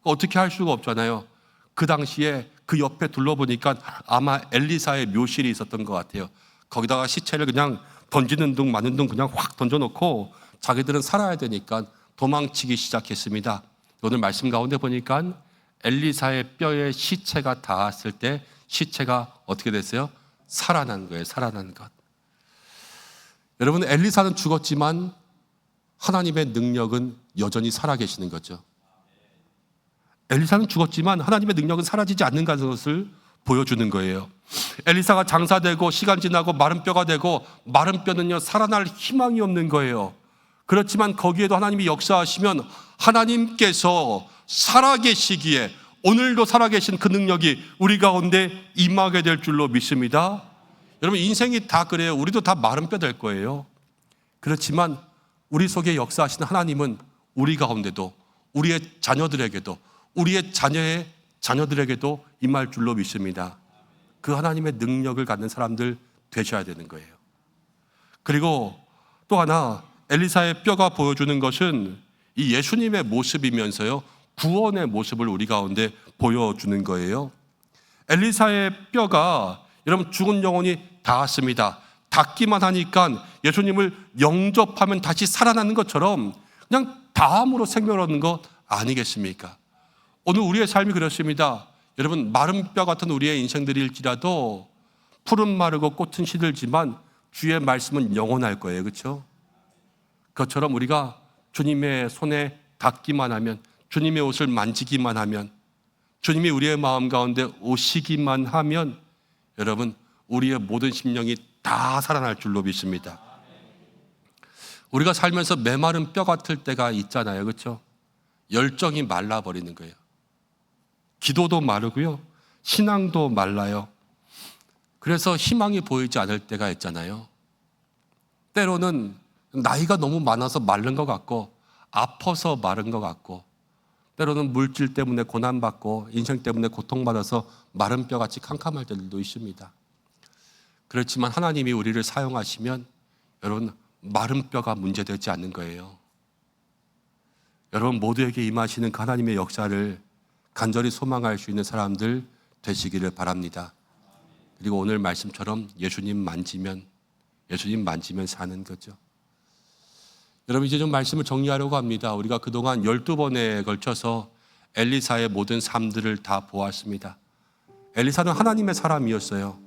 어떻게 할 수가 없잖아요. 그 당시에 그 옆에 둘러보니까 아마 엘리사의 묘실이 있었던 것 같아요. 거기다가 시체를 그냥 던지는 둥 마는 둥 그냥 확 던져놓고 자기들은 살아야 되니까 도망치기 시작했습니다. 오늘 말씀 가운데 보니까 엘리사의 뼈에 시체가 닿았을 때 시체가 어떻게 됐어요? 살아난 거예요. 살아난 것. 여러분, 엘리사는 죽었지만 하나님의 능력은 여전히 살아계시는 거죠. 엘리사는 죽었지만 하나님의 능력은 사라지지 않는 것을 보여주는 거예요. 엘리사가 장사되고 시간 지나고 마른 뼈가 되고 마른 뼈는요 살아날 희망이 없는 거예요. 그렇지만 거기에도 하나님이 역사하시면 하나님께서 살아계시기에 오늘도 살아계신 그 능력이 우리 가운데 임하게 될 줄로 믿습니다. 여러분, 인생이 다 그래요. 우리도 다 마른 뼈 될 거예요. 그렇지만 우리 속에 역사하시는 하나님은 우리 가운데도 우리의 자녀들에게도 우리의 자녀의 자녀들에게도 임할 줄로 믿습니다. 그 하나님의 능력을 갖는 사람들 되셔야 되는 거예요. 그리고 또 하나 엘리사의 뼈가 보여주는 것은 이 예수님의 모습이면서요 구원의 모습을 우리 가운데 보여주는 거예요. 엘리사의 뼈가 여러분 죽은 영혼이 닿았습니다. 닿기만 하니까 예수님을 영접하면 다시 살아나는 것처럼 그냥 닿음으로 생명을 얻는 것 아니겠습니까? 오늘 우리의 삶이 그렇습니다. 여러분, 마른 뼈 같은 우리의 인생들일지라도 풀은 마르고 꽃은 시들지만 주의 말씀은 영원할 거예요. 그렇죠? 그것처럼 우리가 주님의 손에 닿기만 하면, 주님의 옷을 만지기만 하면, 주님이 우리의 마음 가운데 오시기만 하면 여러분, 우리의 모든 심령이 다 살아날 줄로 믿습니다. 우리가 살면서 메마른 뼈 같을 때가 있잖아요. 그렇죠? 열정이 말라버리는 거예요. 기도도 마르고요. 신앙도 말라요. 그래서 희망이 보이지 않을 때가 있잖아요. 때로는 나이가 너무 많아서 마른 것 같고 아파서 마른 것 같고 때로는 물질 때문에 고난받고 인생 때문에 고통받아서 마른 뼈같이 캄캄할 때들도 있습니다. 그렇지만 하나님이 우리를 사용하시면 여러분 마른 뼈가 문제되지 않는 거예요. 여러분 모두에게 임하시는 그 하나님의 역사를 간절히 소망할 수 있는 사람들 되시기를 바랍니다. 그리고 오늘 말씀처럼 예수님 만지면 사는 거죠. 여러분 이제 좀 말씀을 정리하려고 합니다. 우리가 그동안 12번에 걸쳐서 엘리사의 모든 삶들을 다 보았습니다. 엘리사는 하나님의 사람이었어요.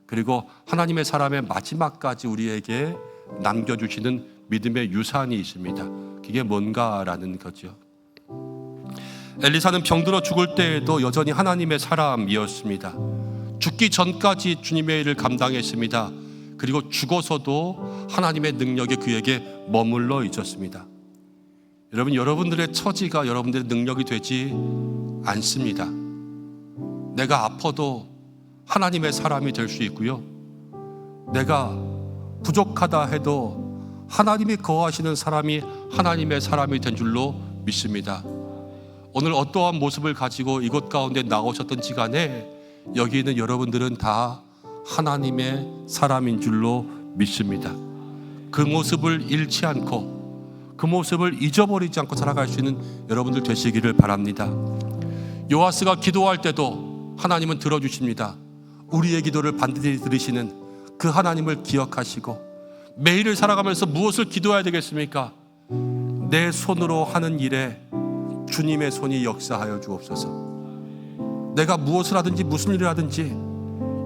그리고 하나님의 사람의 마지막까지 우리에게 남겨주시는 믿음의 유산이 있습니다. 그게 뭔가라는 거죠. 엘리사는 병들어 죽을 때에도 여전히 하나님의 사람이었습니다. 죽기 전까지 주님의 일을 감당했습니다. 그리고 죽어서도 하나님의 능력이 그에게 머물러 있었습니다. 여러분, 여러분들의 처지가 여러분들의 능력이 되지 않습니다. 내가 아파도 하나님의 사람이 될 수 있고요. 내가 부족하다 해도 하나님이 거하시는 사람이 하나님의 사람이 된 줄로 믿습니다. 오늘 어떠한 모습을 가지고 이곳 가운데 나오셨던지 간에 여기 있는 여러분들은 다 하나님의 사람인 줄로 믿습니다. 그 모습을 잃지 않고 그 모습을 잊어버리지 않고 살아갈 수 있는 여러분들 되시기를 바랍니다. 요아스가 기도할 때도 하나님은 들어주십니다. 우리의 기도를 반드시 들으시는 그 하나님을 기억하시고 매일을 살아가면서 무엇을 기도해야 되겠습니까? 내 손으로 하는 일에 주님의 손이 역사하여 주옵소서. 내가 무엇을 하든지 무슨 일을 하든지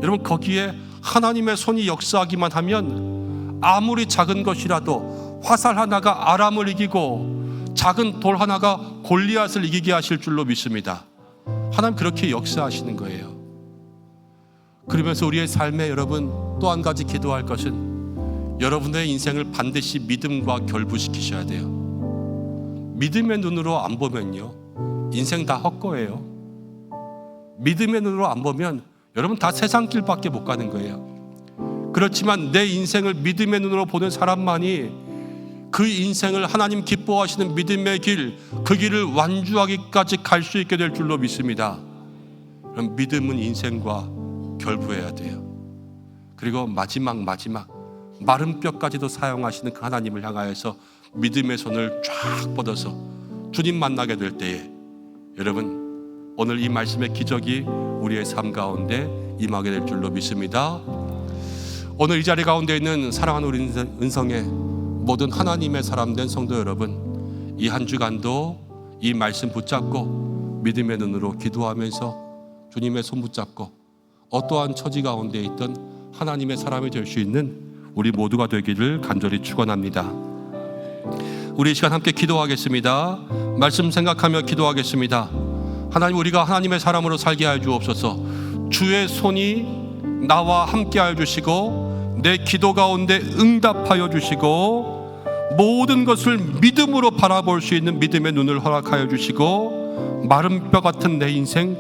여러분 거기에 하나님의 손이 역사하기만 하면 아무리 작은 것이라도 화살 하나가 아람을 이기고 작은 돌 하나가 골리앗을 이기게 하실 줄로 믿습니다. 하나님 그렇게 역사하시는 거예요. 그러면서 우리의 삶에 여러분 또 한 가지 기도할 것은 여러분의 인생을 반드시 믿음과 결부시키셔야 돼요. 믿음의 눈으로 안 보면요 인생 다 헛거예요. 믿음의 눈으로 안 보면 여러분 다 세상 길밖에 못 가는 거예요. 그렇지만 내 인생을 믿음의 눈으로 보는 사람만이 그 인생을 하나님 기뻐하시는 믿음의 길, 그 길을 완주하기까지 갈 수 있게 될 줄로 믿습니다. 그럼 믿음은 인생과 결부해야 돼요. 그리고 마지막 마른 뼈까지도 사용하시는 그 하나님을 향하여서 믿음의 손을 쫙 뻗어서 주님 만나게 될 때에 여러분 오늘 이 말씀의 기적이 우리의 삶 가운데 임하게 될 줄로 믿습니다. 오늘 이 자리 가운데 있는 사랑하는 우리 은성의 모든 하나님의 사람 된 성도 여러분, 이 한 주간도 이 말씀 붙잡고 믿음의 눈으로 기도하면서 주님의 손 붙잡고 어떠한 처지 가운데 있던 하나님의 사람이 될 수 있는 우리 모두가 되기를 간절히 축원합니다. 우리 이 시간 함께 기도하겠습니다. 말씀 생각하며 기도하겠습니다. 하나님, 우리가 하나님의 사람으로 살게 하여 주옵소서. 주의 손이 나와 함께 하여 주시고 내 기도 가운데 응답하여 주시고 모든 것을 믿음으로 바라볼 수 있는 믿음의 눈을 허락하여 주시고 마른 뼈 같은 내 인생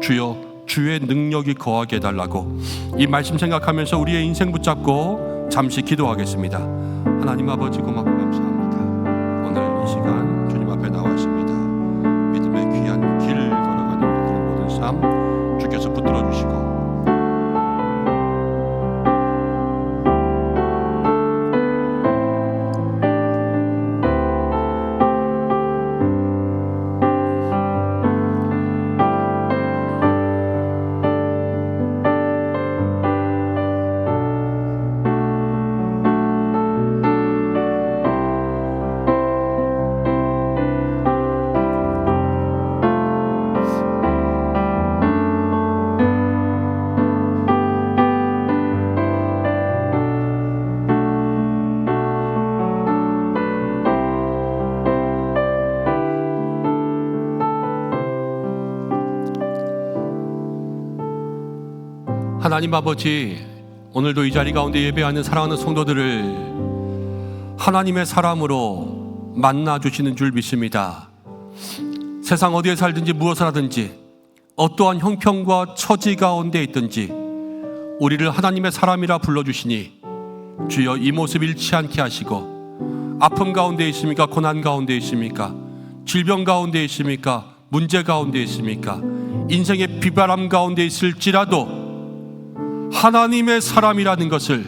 주여 주의 능력이 거하게 해달라고 이 말씀 생각하면서 우리의 인생 붙잡고 잠시 기도하겠습니다. 하나님 아버지 고맙고 감사합니다. 오늘 이 시간 주님 앞에 나와 있습니다. 믿음의 귀한 길을 걸어가는 우리들의 모든 삶 주께서 붙들어 주시고 하나님 아버지, 오늘도 이 자리 가운데 예배하는 사랑하는 성도들을 하나님의 사람으로 만나주시는 줄 믿습니다. 세상 어디에 살든지 무엇을 하든지 어떠한 형편과 처지 가운데 있든지 우리를 하나님의 사람이라 불러주시니 주여 이 모습 잃지 않게 하시고 아픔 가운데 있습니까? 고난 가운데 있습니까? 질병 가운데 있습니까? 문제 가운데 있습니까? 인생의 비바람 가운데 있을지라도 하나님의 사람이라는 것을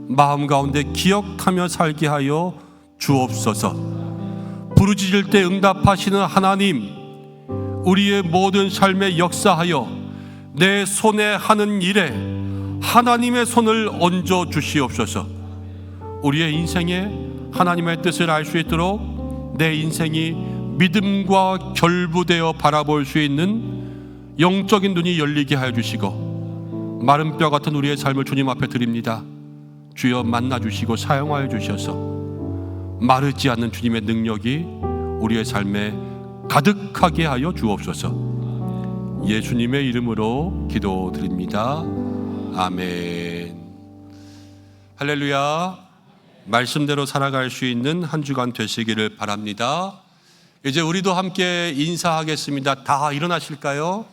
마음 가운데 기억하며 살게 하여 주옵소서. 부르짖을 때 응답하시는 하나님, 우리의 모든 삶에 역사하여 내 손에 하는 일에 하나님의 손을 얹어 주시옵소서. 우리의 인생에 하나님의 뜻을 알 수 있도록 내 인생이 믿음과 결부되어 바라볼 수 있는 영적인 눈이 열리게 하여 주시고 마른 뼈 같은 우리의 삶을 주님 앞에 드립니다. 주여 만나주시고 사용하여 주셔서 마르지 않는 주님의 능력이 우리의 삶에 가득하게 하여 주옵소서. 예수님의 이름으로 기도드립니다. 아멘. 할렐루야. 말씀대로 살아갈 수 있는 한 주간 되시기를 바랍니다. 이제 우리도 함께 인사하겠습니다. 다 일어나실까요?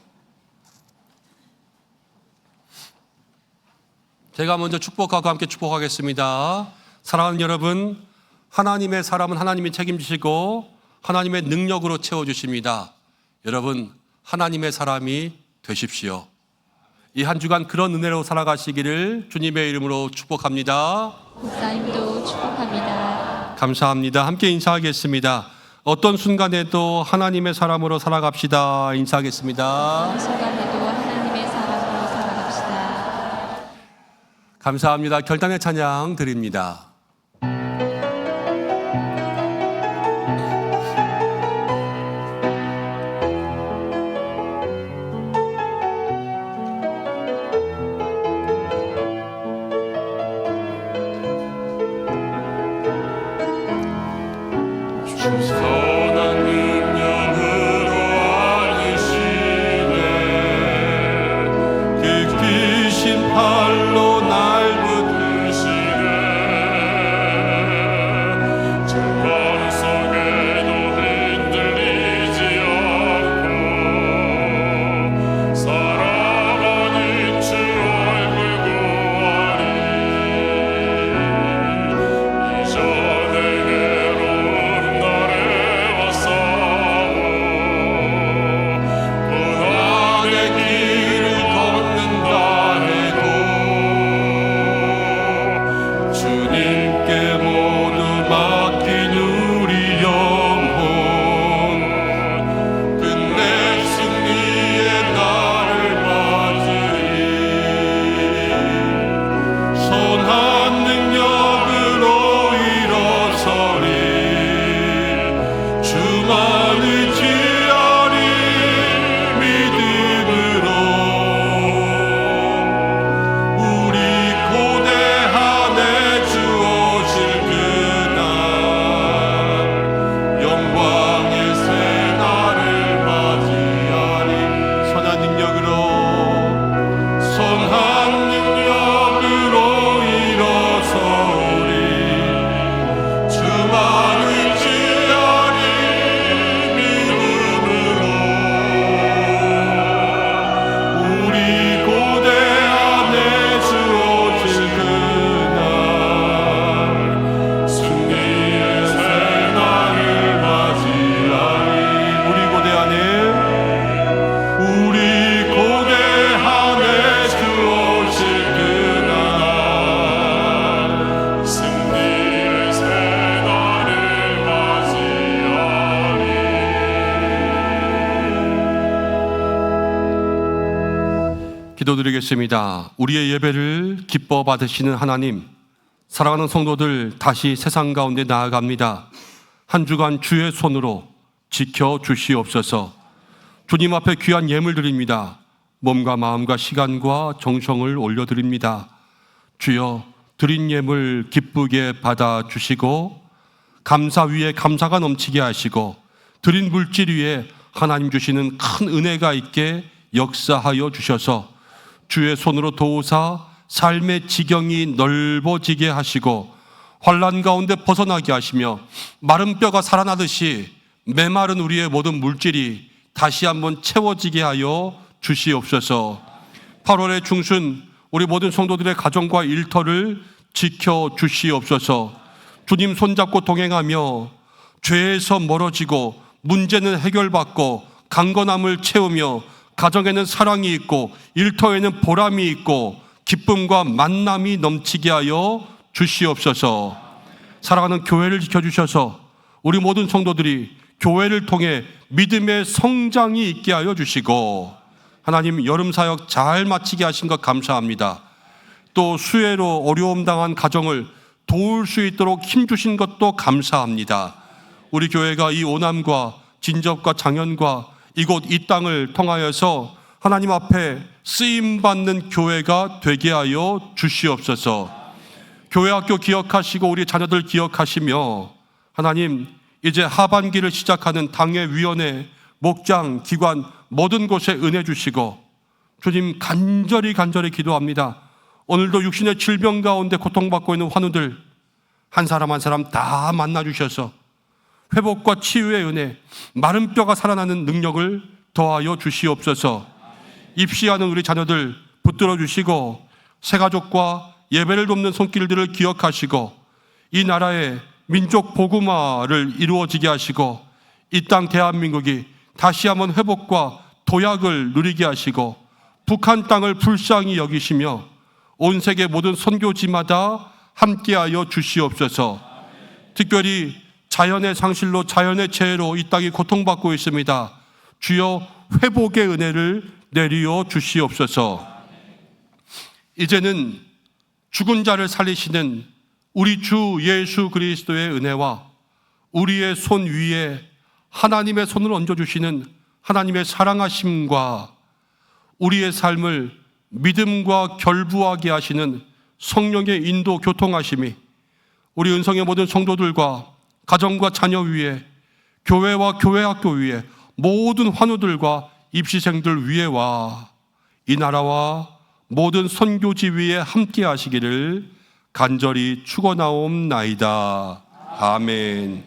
제가 먼저 축복하고 함께 축복하겠습니다. 사랑하는 여러분, 하나님의 사람은 하나님이 책임지시고 하나님의 능력으로 채워주십니다. 여러분, 하나님의 사람이 되십시오. 이 한 주간 그런 은혜로 살아가시기를 주님의 이름으로 축복합니다. 목사님도 축복합니다. 감사합니다. 함께 인사하겠습니다. 어떤 순간에도 하나님의 사람으로 살아갑시다. 인사하겠습니다. 이 순간에도 하나님의 사람으로 살아갑시다. 감사합니다. 결단의 찬양 드립니다. 선한 능력으로 안으시네 깊으신 팔로 날 붙드시네 주만을 지하리 믿음으로 우리 고대한에 주 오실 그날 영광의 새날을 맞이하리. 선한 능력으로 일어서오리. 주만을 지하리 믿음으로 우리 고대 안에 주 오실 그날 승리의 새날을 맞이하리. 우리 고대 안에 주 오실 그날 승리의 새날을 맞이하리. 기도드리겠습니다. 우리의 예배를 기뻐 받으시는 하나님, 사랑하는 성도들 다시 세상 가운데 나아갑니다. 한 주간 주의 손으로 지켜주시옵소서. 주님 앞에 귀한 예물 드립니다. 몸과 마음과 시간과 정성을 올려드립니다. 주여, 드린 예물 기쁘게 받아주시고 감사 위에 감사가 넘치게 하시고 드린 물질 위에 하나님 주시는 큰 은혜가 있게 역사하여 주셔서 주의 손으로 도우사 삶의 지경이 넓어지게 하시고 환난 가운데 벗어나게 하시며 마른 뼈가 살아나듯이 메마른 우리의 모든 물질이 다시 한번 채워지게 하여 주시옵소서. 8월의 중순 우리 모든 성도들의 가정과 일터를 지켜주시옵소서. 주님 손잡고 동행하며 죄에서 멀어지고 문제는 해결받고 강건함을 채우며 가정에는 사랑이 있고 일터에는 보람이 있고 기쁨과 만남이 넘치게 하여 주시옵소서. 사랑하는 교회를 지켜주셔서 우리 모든 성도들이 교회를 통해 믿음의 성장이 있게 하여 주시고 하나님 여름 사역 잘 마치게 하신 것 감사합니다. 또 수해로 어려움 당한 가정을 도울 수 있도록 힘주신 것도 감사합니다. 우리 교회가 이 오남과 진접과 장현과 이곳 이 땅을 통하여서 하나님 앞에 쓰임받는 교회가 되게 하여 주시옵소서. 교회 학교 기억하시고 우리 자녀들 기억하시며 하나님 이제 하반기를 시작하는 당회위원회, 목장, 기관 모든 곳에 은혜 주시고 주님 간절히 기도합니다. 오늘도 육신의 질병 가운데 고통받고 있는 환우들 한 사람 한 사람 다 만나 주셔서 회복과 치유의 은혜, 마른 뼈가 살아나는 능력을 더하여 주시옵소서. 입시하는 우리 자녀들 붙들어 주시고 새가족과 예배를 돕는 손길들을 기억하시고 이 나라의 민족 복음화를 이루어지게 하시고 이 땅 대한민국이 다시 한번 회복과 도약을 누리게 하시고 북한 땅을 불쌍히 여기시며 온 세계 모든 선교지마다 함께하여 주시옵소서. 특별히 자연의 상실로 자연의 재해로 이 땅이 고통받고 있습니다. 주여 회복의 은혜를 내리어 주시옵소서. 이제는 죽은 자를 살리시는 우리 주 예수 그리스도의 은혜와 우리의 손 위에 하나님의 손을 얹어주시는 하나님의 사랑하심과 우리의 삶을 믿음과 결부하게 하시는 성령의 인도 교통하심이 우리 은성의 모든 성도들과 가정과 자녀 위에 교회와 교회 학교 위에 모든 환우들과 입시생들 위에와 이 나라와 모든 선교지 위에 함께 하시기를 간절히 축원하옵나이다. 아멘.